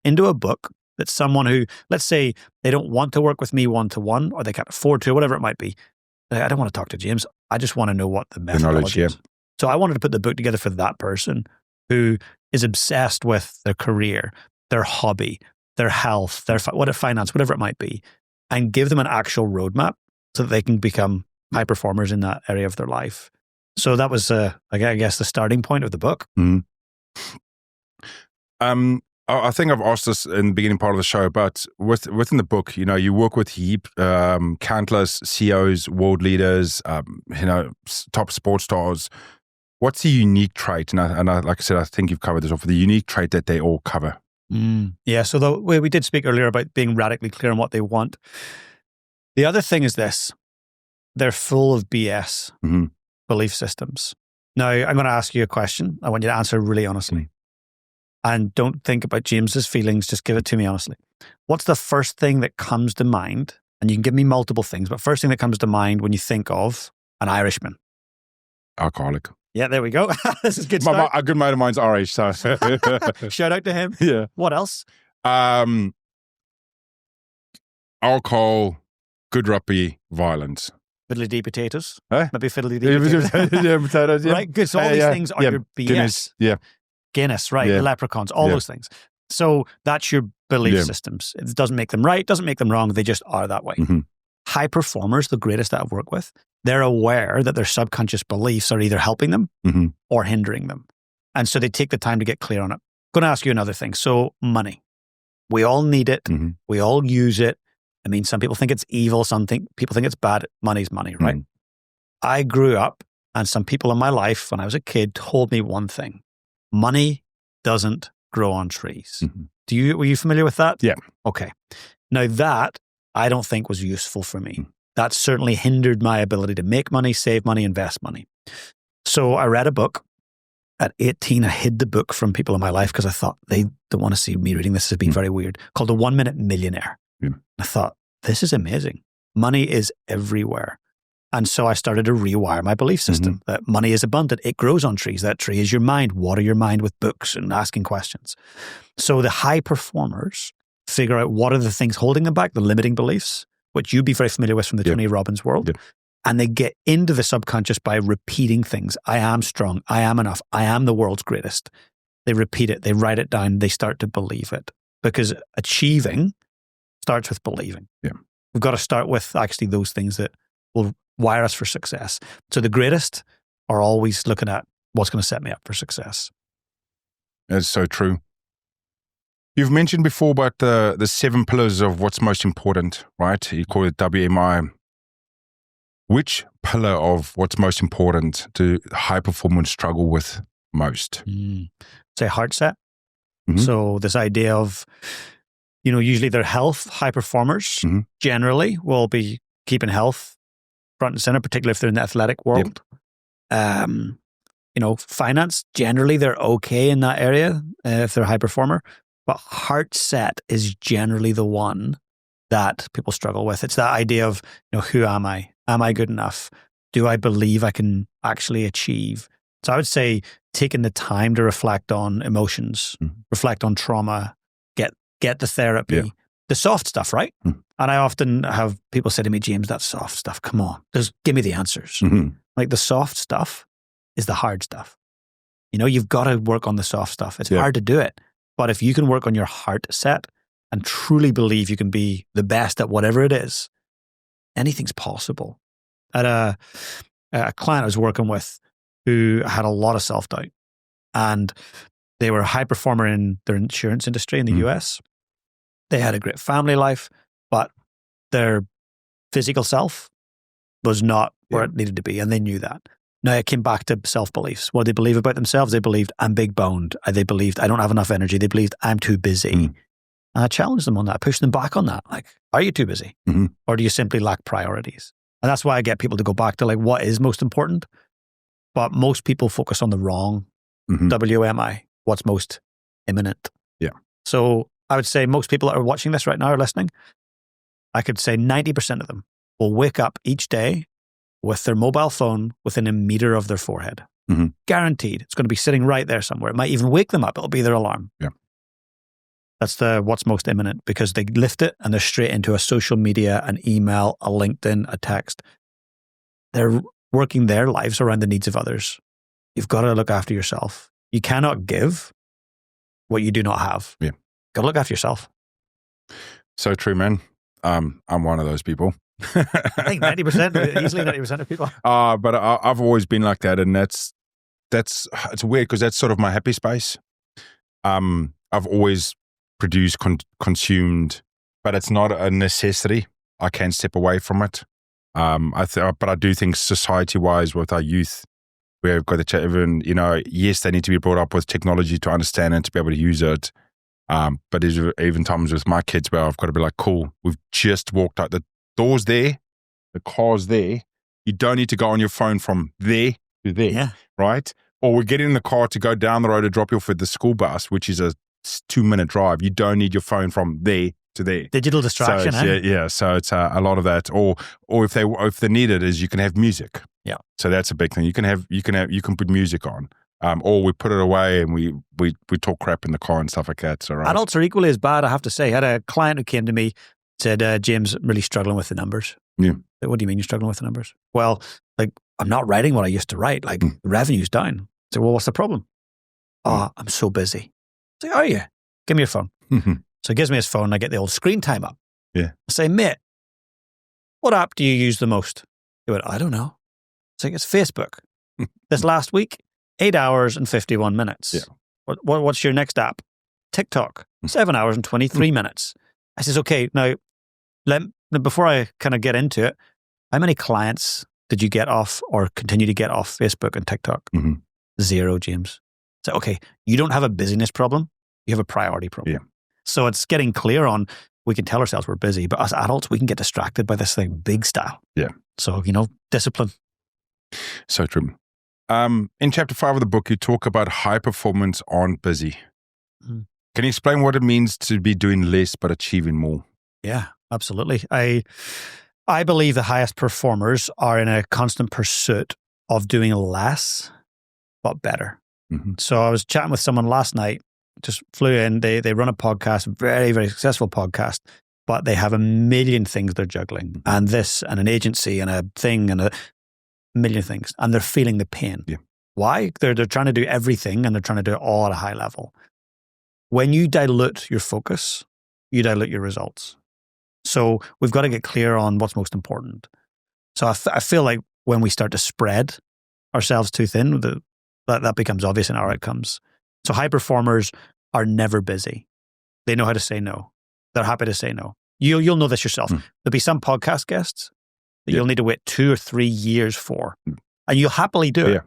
B: into a book that someone who, let's say they don't want to work with me one-to-one, or they can't afford to, whatever it might be. I don't want to talk to James. I just want to know what the methodology is. So I wanted to put the book together for that person who is obsessed with their career, their hobby, their health, their finance, whatever it might be, and give them an actual roadmap so that they can become high performers in that area of their life. So that was, I guess, the starting point of the book.
A: I think I've asked this in the beginning part of the show, but within the book, you work with countless CEOs, world leaders, top sports stars. What's the unique trait? And I, like I said, I think you've covered this off. The unique trait that they all cover.
B: Yeah. So we did speak earlier about being radically clear on what they want. The other thing is this. they're full of BS belief systems. Now, I'm going to ask you a question. I want you to answer really honestly. And don't think about James's feelings. Just give it to me honestly. What's the first thing that comes to mind? And you can give me multiple things, but first thing that comes to mind when you think of an Irishman?
A: Alcoholic.
B: Yeah, there we go. This is good start.
A: A good mate of mine's Irish, so
B: shout out to him.
A: Yeah.
B: What else?
A: Alcohol, good rugby, violence.
B: Fiddly-dee potatoes.
A: Huh?
B: Maybe fiddly-dee potatoes.
A: Yeah, potatoes, yeah.
B: Right, good. So all these things are your BS.
A: Guinness, yeah.
B: Guinness, right. The leprechauns, all those things. So that's your belief systems. It doesn't make them right, doesn't make them wrong. They just are that way. High performers, the greatest that I've worked with, they're aware that their subconscious beliefs are either helping them or hindering them. And so they take the time to get clear on it. I'm going to ask you another thing. So money. We all need it. We all use it. I mean, some people think it's evil. Some people think it's bad. Money's money, right? I grew up, and some people in my life when I was a kid told me one thing. Money doesn't grow on trees. Were you familiar with that?
A: Yeah.
B: Okay. Now that I don't think was useful for me. That certainly hindered my ability to make money, save money, invest money. So I read a book. At 18, I hid the book from people in my life because I thought they don't want to see me reading this as being very weird, called The 1 Minute Millionaire. I thought, this is amazing. Money is everywhere. And so I started to rewire my belief system that money is abundant. It grows on trees. That tree is your mind. Water your mind with books and asking questions. So the high performers figure out what are the things holding them back, the limiting beliefs, which you'd be very familiar with from the Tony Robbins world. And they get into the subconscious by repeating things. I am strong. I am enough. I am the world's greatest. They repeat it. They write it down. They start to believe it because achieving starts with believing. We've got to start with actually those things that will wire us for success. So the greatest are always looking at what's going to set me up for success.
A: That's so true. You've mentioned before about the 7 pillars of what's most important, right? You call it WMI. Which pillar of what's most important do high performers struggle with most?
B: Say heart set. So this idea of, usually their health, high performers generally will be keeping health front and center, particularly if they're in the athletic world. Finance, generally they're okay in that area if they're a high performer. But heart set is generally the one that people struggle with. It's that idea of, who am I? Am I good enough? Do I believe I can actually achieve? So I would say taking the time to reflect on emotions, reflect on trauma, get the therapy, the soft stuff, right? And I often have people say to me, James, that soft stuff, come on, just give me the answers. Like the soft stuff is the hard stuff. You've got to work on the soft stuff. It's hard to do it. But if you can work on your heart set and truly believe you can be the best at whatever it is, anything's possible. I had a client I was working with who had a lot of self-doubt, and they were a high performer in their insurance industry in the US. They had a great family life, but their physical self was not where it needed to be, and they knew that. Now it came back to self-beliefs. What did they believe about themselves? They believed, I'm big boned. They believed, I don't have enough energy. They believed, I'm too busy. And I challenged them on that, pushed them back on that. Like, are you too busy? Or do you simply lack priorities? And that's why I get people to go back to what is most important. But most people focus on the wrong WMI, what's most imminent. So I would say most people that are watching this right now or listening, I could say 90% of them will wake up each day with their mobile phone within a meter of their forehead. Guaranteed. It's going to be sitting right there somewhere. It might even wake them up. It'll be their alarm. That's what's most imminent, because they lift it and they're straight into a social media, an email, a LinkedIn, a text. They're working their lives around the needs of others. You've got to look after yourself. You cannot give what you do not have. Got to look after yourself.
A: So true, man. I'm one of those people.
B: I think 90%, easily 90% of people.
A: But I've always been like that, and it's weird because that's sort of my happy space. I've always produced, consumed, but it's not a necessity. I can step away from it. But I do think society-wise with our youth, we've got to check even, yes, they need to be brought up with technology to understand and to be able to use it. But there's even times with my kids where I've got to be like, cool, we've just walked out the doors there, the car's there, You don't need to go on your phone from there to there, right? Or we get in the car to go down the road to drop you off at the school bus, which is a 2-minute drive. You don't need your phone from there to there.
B: Digital distraction,
A: so yeah. So it's a lot of that. Or if they need it, is you can have music.
B: Yeah.
A: So that's a big thing. You can put music on. Or we put it away and we talk crap in the car and stuff like that. So, right.
B: Adults are equally as bad, I have to say. I had a client who came to me, said, James, I'm really struggling with the numbers.
A: Yeah.
B: What do you mean you're struggling with the numbers? Well, I'm not writing what I used to write. The revenue's down. I said, well, what's the problem? Oh, I'm so busy. I say, are you? Give me your phone. So he gives me his phone and I get the old screen time up.
A: Yeah.
B: I say, mate, what app do you use the most? He went, I don't know. I say, it's Facebook. This last week, 8 hours and 51 minutes.
A: Yeah.
B: What's your next app? TikTok, 7 hours and 23 minutes. I says, okay, now, before I kind of get into it, how many clients did you get off or continue to get off Facebook and TikTok? 0, James. So, okay, you don't have a busyness problem. You have a priority problem.
A: Yeah.
B: So it's getting clear on, we can tell ourselves we're busy, but as adults, we can get distracted by this thing big style.
A: Yeah.
B: So, discipline.
A: So true. In chapter 5 of the book, you talk about high performance aren't busy. Can you explain what it means to be doing less but achieving more?
B: Yeah, absolutely. I believe the highest performers are in a constant pursuit of doing less but better. So I was chatting with someone last night, just flew in. They run a podcast, very, very successful podcast, but they have a million things they're juggling, and this, and an agency, and a thing, and a million things, and they're feeling the pain.
A: Yeah.
B: Why? They're trying to do everything, and they're trying to do it all at a high level. When you dilute your focus, you dilute your results. So we've got to get clear on what's most important. So I feel like when we start to spread ourselves too thin, that becomes obvious in our outcomes. So high performers are never busy. They know how to say no. They're happy to say no. You'll know this yourself. There'll be some podcast guests that you'll need to wait 2 or 3 years for, and you'll happily do it.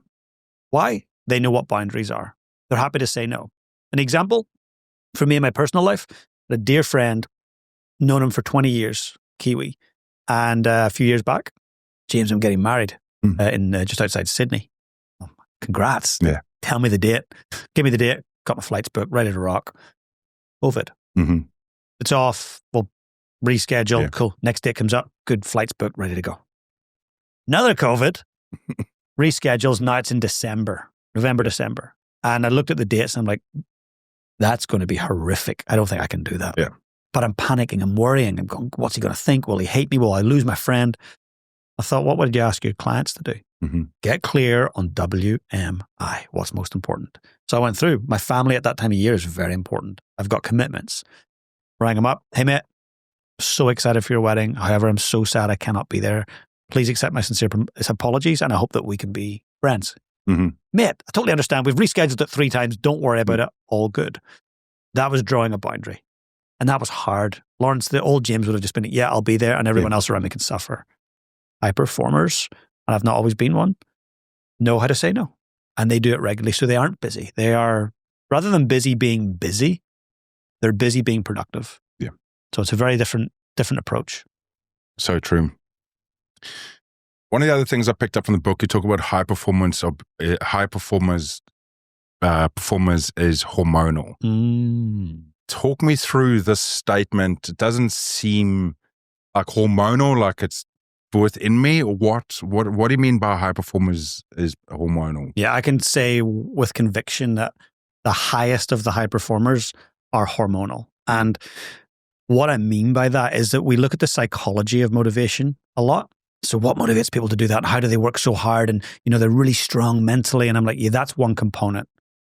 B: Why? They know what boundaries are. They're happy to say no. An example, for me in my personal life, a dear friend, known him for 20 years, Kiwi, and a few years back, James, I'm getting married in just outside Sydney. Oh, congrats.
A: Yeah.
B: Tell me the date. Give me the date. Got my flights booked, ready to rock. COVID. It's off. We'll reschedule.
A: Yeah.
B: Cool. Next date comes up. Good, flights booked, ready to go. Another COVID. Reschedules. Now it's in December. November, December. And I looked at the dates and I'm like, that's going to be horrific. I don't think I can do that.
A: Yeah.
B: But I'm panicking. I'm worrying. I'm going, what's he going to think? Will he hate me? Will I lose my friend? I thought, what would you ask your clients to do? Get clear on WMI, what's most important. So I went through. My family at that time of year is very important. I've got commitments. Rang him up. Hey, mate, so excited for your wedding. However, I'm so sad I cannot be there. Please accept my sincere apologies, and I hope that we can be friends. Mate, I totally understand. We've rescheduled it 3 times. Don't worry about it. All good. That was drawing a boundary. And that was hard. Lawrence, the old James would have just been, yeah, I'll be there, and everyone else around me can suffer. High performers, and I've not always been one, know how to say no. And they do it regularly, so they aren't busy. They are, rather than busy being busy, they're busy being productive.
A: Yeah.
B: So it's a very different approach.
A: So true. One of the other things I picked up from the book, you talk about high performers is hormonal. Talk me through this statement. It doesn't seem like hormonal, like it's within me, or what do you mean by high performers is hormonal?
B: Yeah, I can say with conviction that the highest of the high performers are hormonal. And what I mean by that is that we look at the psychology of motivation a lot. So what motivates people to do that? And how do they work so hard? And, they're really strong mentally. And I'm like, yeah, that's one component.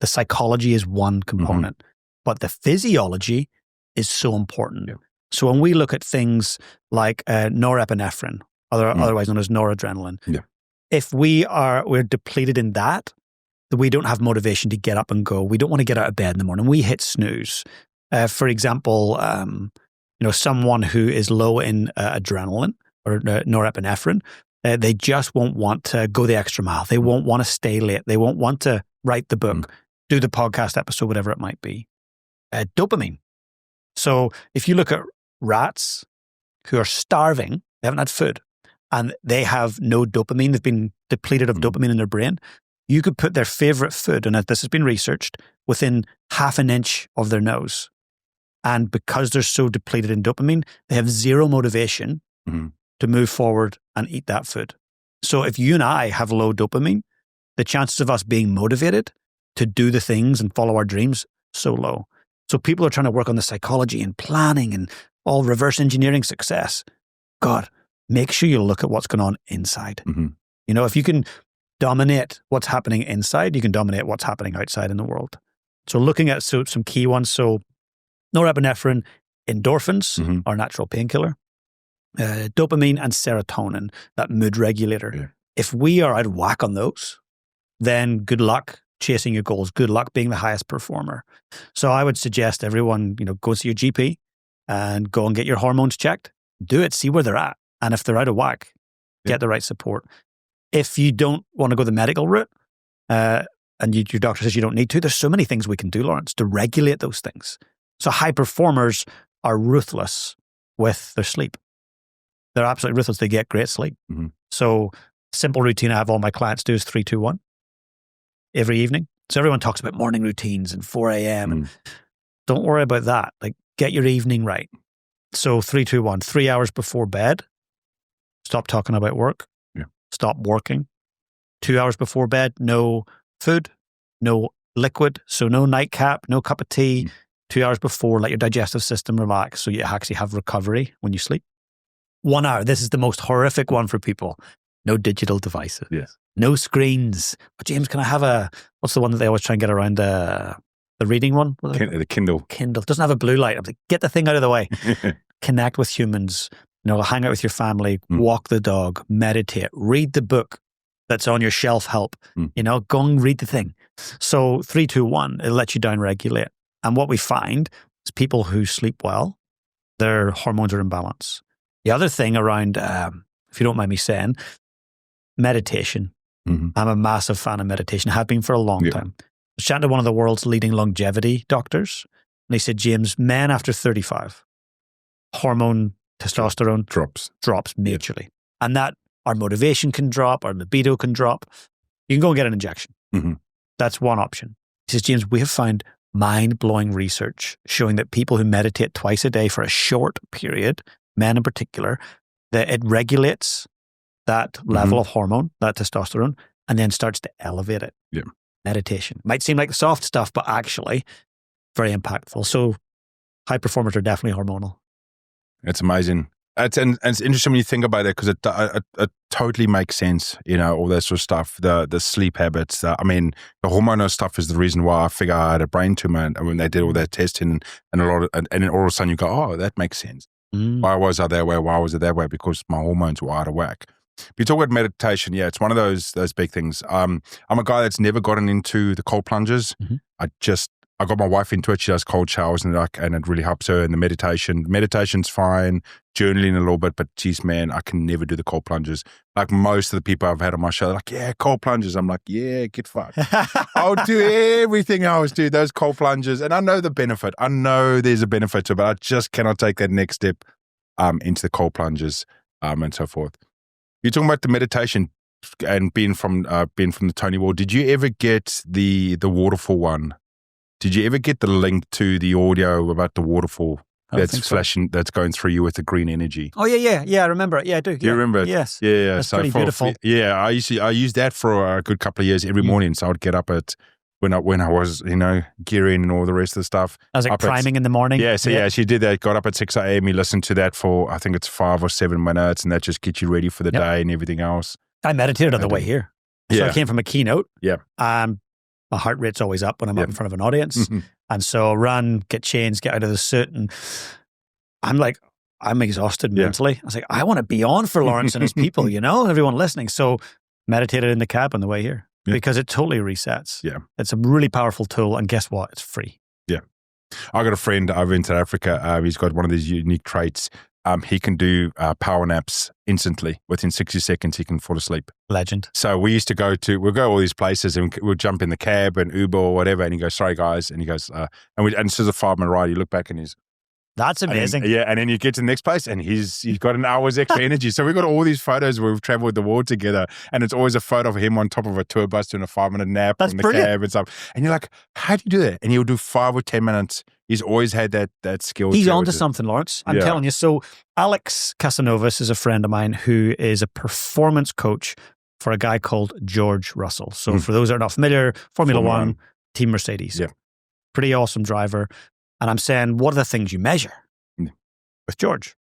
B: The psychology is one component, but the physiology is so important. Yeah. So when we look at things like norepinephrine, otherwise known as noradrenaline, if we're depleted in that we don't have motivation to get up and go. We don't want to get out of bed in the morning. We hit snooze. For example, someone who is low in adrenaline or norepinephrine, they just won't want to go the extra mile. They won't want to stay late. They won't want to write the book, do the podcast episode, whatever it might be. Dopamine. So if you look at rats who are starving, they haven't had food, and they have no dopamine. They've been depleted of dopamine in their brain. You could put their favorite food, and this has been researched, within half an inch of their nose. And because they're so depleted in dopamine, they have zero motivation to move forward and eat that food. So if you and I have low dopamine, the chances of us being motivated to do the things and follow our dreams, so low. So people are trying to work on the psychology and planning and all reverse engineering success. God, make sure you look at what's going on inside. You know, if you can dominate what's happening inside, you can dominate what's happening outside in the world. So looking at some key ones. So norepinephrine, endorphins, our natural painkiller, dopamine and serotonin, that mood regulator. Yeah. If we are out of whack on those, then good luck chasing your goals. Good luck being the highest performer. So I would suggest everyone, you know, go see your GP and go and get your hormones checked. Do it, see where they're at. And if they're out of whack, get the right support. If you don't want to go the medical route, and your doctor says you don't need to, there's so many things we can do, Lawrence, to regulate those things. So high performers are ruthless with their sleep. They're absolutely ruthless. They get great sleep. So simple routine I have all my clients do is 3-2-1 every evening. So everyone talks about morning routines and 4 a.m. And don't worry about that. Like, get your evening right. So 3-2-1, 3 hours before bed, stop talking about work. Stop working. 2 hours before bed, no food, no liquid. So no nightcap, no cup of tea. 2 hours before, let your digestive system relax so you actually have recovery when you sleep. 1 hour, this is the most horrific one for people. No digital devices. Yes. No screens. Oh, James, can I have what's the one that they always try and get around, the reading one?
A: The Kindle.
B: Kindle. Doesn't have a blue light. I'm like, get the thing out of the way. Connect with humans. You know, hang out with your family, walk the dog, meditate, read the book that's on your shelf help. You know, go and read the thing. So 3-2-1, it'll let you down regulate. And what we find is people who sleep well, their hormones are in balance. The other thing around, if you don't mind me saying, meditation. I'm a massive fan of meditation, have been for a long time. I was chatting to one of the world's leading longevity doctors, and he said, James, men after 35, hormone testosterone drops majorly. And that our motivation can drop, our libido can drop. You can go and get an injection. That's one option. He says, James, we have found mind-blowing research showing that people who meditate twice a day for a short period, men in particular, that it regulates that level of hormone, that testosterone, and then starts to elevate it. Meditation. Might seem like the soft stuff, but actually very impactful. So high performers are definitely hormonal.
A: It's amazing. It's interesting when you think about it, because it totally makes sense, you know, all that sort of stuff, the sleep habits. I mean, the hormonal stuff is the reason why I figure I had a brain tumor, and when they did all that testing and then all of a sudden you go, oh, that makes sense. Why was I that way? Why was it that way? Because my hormones were out of whack. But you talk about meditation, it's one of those big things. I'm a guy that's never gotten into the cold plunges. I got my wife into it. She does cold showers and it really helps her. And the meditation's fine, journaling a little bit, but geez, man, I can never do the cold plunges. Like most of the people I've had on my show, they're like, yeah, cold plunges. I'm like, yeah, get fucked. I'll do everything else, dude, those cold plunges. And I know the benefit. I know there's a benefit to it, but I just cannot take that next step into the cold plunges and so forth. You're talking about the meditation and being from the Tony Wall. Did you ever get the waterfall one? Did you ever get the link to the audio about the waterfall that's flashing, that's going through you with the green energy?
B: Oh yeah, I remember it. Yeah, I do.
A: Do you remember it?
B: Yes.
A: Yeah.
B: That's pretty beautiful.
A: I used that for a good couple of years every morning. So I would get up at when I was, you know, gearing and all the rest of the stuff.
B: I was like priming in the morning.
A: Yeah, so she did that. Got up at 6 a.m. You listened to that for, I think it's 5 or 7 minutes, and that just gets you ready for the day and everything else.
B: I meditated on the way here. So I came from a keynote.
A: Yeah.
B: My heart rate's always up when I'm up in front of an audience. And so run, get changed, get out of the suit. And I'm exhausted mentally. I was like, I want to be on for Lawrence and his people, you know, everyone listening. So meditated in the cab on the way here because it totally resets. Yeah. It's a really powerful tool. And guess what? It's free. Yeah.
A: I got a friend over in South Africa. He's got one of these unique traits. He can do power naps instantly. Within 60 seconds, he can fall asleep.
B: Legend.
A: So we'll go all these places and we'll jump in the cab and Uber or whatever. And he goes, sorry guys. And he goes, and this is a 5-minute ride. You look back and he's
B: That's amazing.
A: And then you get to the next place and he's got an hour's extra energy. So we've got all these photos where we've traveled the world together, and it's always a photo of him on top of a tour bus doing a 5-minute nap in the cab and stuff. And you're like, how do you do that? And he'll do 5 or 10 minutes. He's always had that skill.
B: He's onto something, Lawrence. I'm telling you. So Alex Casanovas is a friend of mine who is a performance coach for a guy called George Russell. So for those that are not familiar, Formula One, Team Mercedes. Yeah. Pretty awesome driver. And I'm saying, what are the things you measure with George?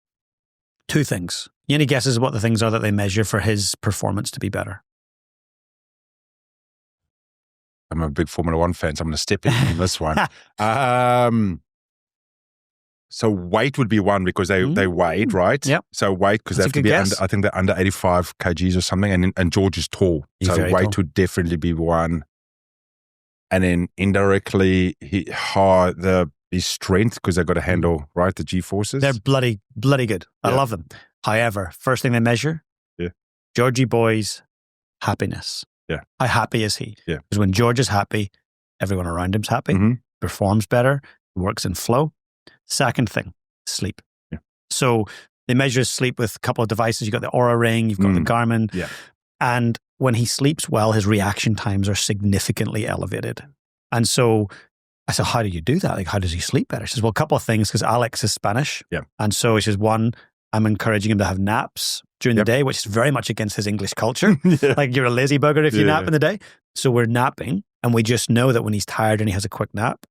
B: 2 things. Any guesses what the things are that they measure for his performance to be better?
A: I'm a big Formula One fan, so I'm going to step in on this one. So weight would be one because they weighed, right?
B: Yep.
A: So weight, because they have to be under, I think they're under 85 kgs or something. And George is tall. So weight tall. Would definitely be one. And then indirectly, his strength, because they've got to handle, right, the G-forces.
B: They're bloody good. I love them. However, first thing they measure, Georgie boy's happiness. Yeah. How happy is he? Yeah. Because when George is happy, everyone around him's happy, performs better, works in flow. Second thing, sleep. Yeah. So they measure sleep with a couple of devices. You've got the Oura Ring, you've got the Garmin. Yeah. And when he sleeps well, his reaction times are significantly elevated. And so I said, how do you do that? Like, how does he sleep better? She says, well, a couple of things, because Alex is Spanish. Yeah. And so she says, one, I'm encouraging him to have naps during the day, which is very much against his English culture. Like, you're a lazy bugger if you nap in the day. So we're napping, and we just know that when he's tired and he has a quick nap,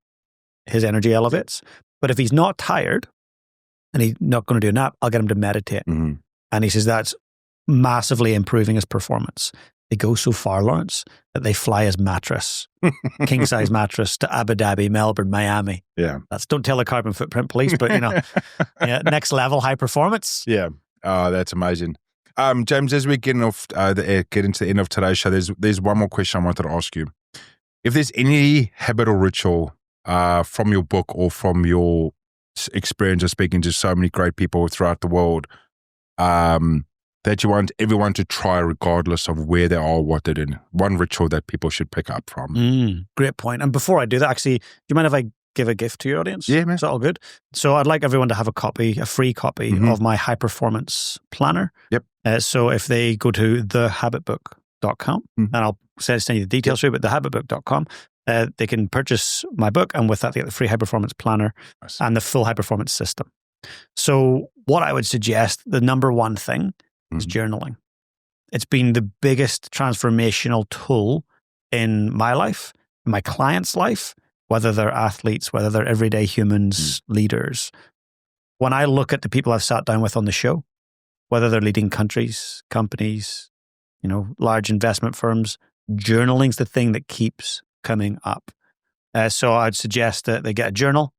B: his energy elevates. But if he's not tired and he's not going to do a nap, I'll get him to meditate. And he says that's massively improving his performance. They go so far, Lawrence, that they fly his mattress, king-size mattress, to Abu Dhabi, Melbourne, Miami. Yeah. Don't tell the carbon footprint police, but, next level high performance. Yeah. Oh, that's amazing. James, as we get into the end of today's show, there's one more question I wanted to ask you. If there's any habit or ritual from your book or from your experience of speaking to so many great people throughout the world, that you want everyone to try regardless of where they are, what they're doing. One ritual that people should pick up from. Great point. And before I do that, actually, do you mind if I give a gift to your audience? Yeah, man. Is that all good? So I'd like everyone to have a free copy of my high performance planner. Yep. So if they go to thehabitbook.com, and I'll send you the details through, but thehabitbook.com, they can purchase my book, and with that, they get the free high performance planner and the full high performance system. So what I would suggest, the number one thing is journaling. It's been the biggest transformational tool in my life, in my clients' life, whether they're athletes, whether they're everyday humans, leaders. When I look at the people I've sat down with on the show, whether they're leading countries, companies, large investment firms, journaling's the thing that keeps coming up. So I'd suggest that they get a journal,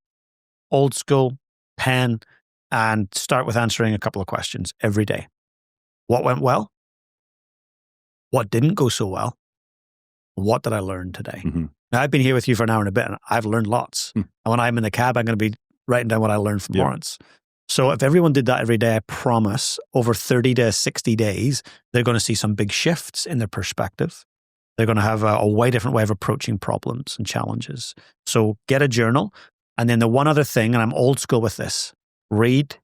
B: old school, pen, and start with answering a couple of questions every day. What went well? What didn't go so well? What did I learn today? Now, I've been here with you for an hour and a bit, and I've learned lots. And when I'm in the cab, I'm going to be writing down what I learned from Lawrence. So if everyone did that every day, I promise over 30 to 60 days, they're going to see some big shifts in their perspective. They're going to have a way different way of approaching problems and challenges. So get a journal. And then the one other thing, and I'm old school with this, read,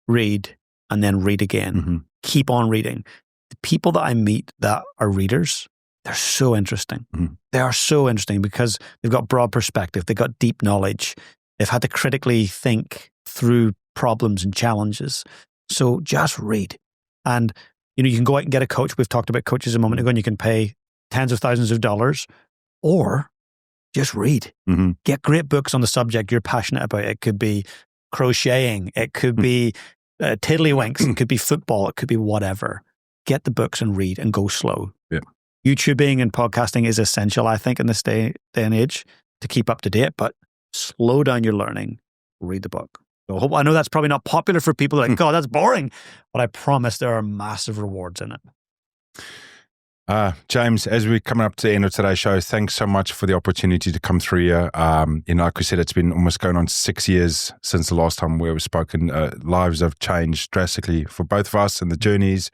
B: and then read again. Keep on reading. The people that I meet that are readers, they're so interesting. They are so interesting because they've got broad perspective. They've got deep knowledge. They've had to critically think through problems and challenges. So just read. And, you can go out and get a coach. We've talked about coaches a moment ago, and you can pay tens of thousands of dollars, or just read. Get great books on the subject you're passionate about. It could be crocheting. It could be tiddlywinks. It could be football. It could be whatever. Get the books and read and go slow. Yeah. YouTubing and podcasting is essential, I think, in this day and age to keep up to date, but slow down your learning. Read the book. So I know that's probably not popular for people like, God, that's boring. But I promise there are massive rewards in it.
A: James, as we're coming up to the end of today's show, thanks so much for the opportunity to come through here. Like we said, it's been almost going on 6 years since the last time we were spoken. Lives have changed drastically for both of us and the journeys.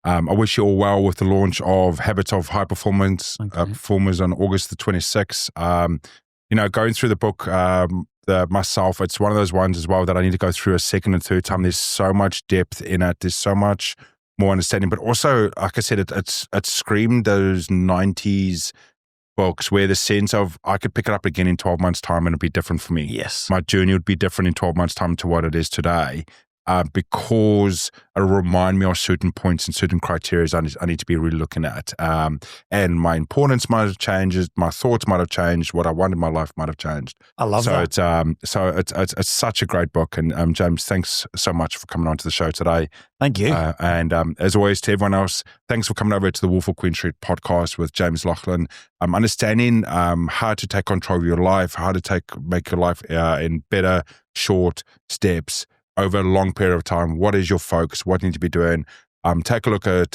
A: I wish you all well with the launch of Habits of High Performance Performers on August the 26th. Going through the book myself, it's one of those ones as well that I need to go through a second and third time. There's so much depth in it. There's so much more understanding, but also, like I said, it screamed those 90s books where the sense of I could pick it up again in 12 months time and it'd be different for me.
B: Yes.
A: My journey would be different in 12 months time to what it is today. Because it'll remind me of certain points and certain criteria I need to be really looking at. And my importance might have changed, my thoughts might have changed, what I want in my life might have changed.
B: I love that.
A: It's such a great book. And James, thanks so much for coming on to the show today.
B: Thank you.
A: And as always, to everyone else, thanks for coming over to the Wolf of Queen Street podcast with James Laughlin. Understanding how to take control of your life, how to make your life in better, short steps over a long period of time. What is your focus? What you need to be doing? Take a look at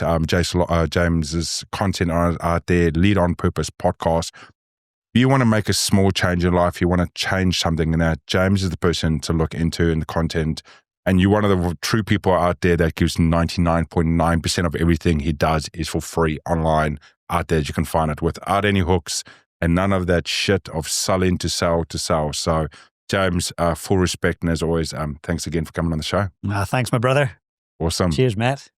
A: James's content out there, Lead on Purpose podcast. If you want to make a small change in life, you want to change something in that, James is the person to look into in the content. And you're one of the true people out there that gives 99.9% of everything he does is for free online out there. You can find it without any hooks and none of that shit of selling to sell to sell. So James, full respect. And as always, thanks again for coming on the show.
B: Thanks, my brother.
A: Awesome.
B: Cheers, Matt.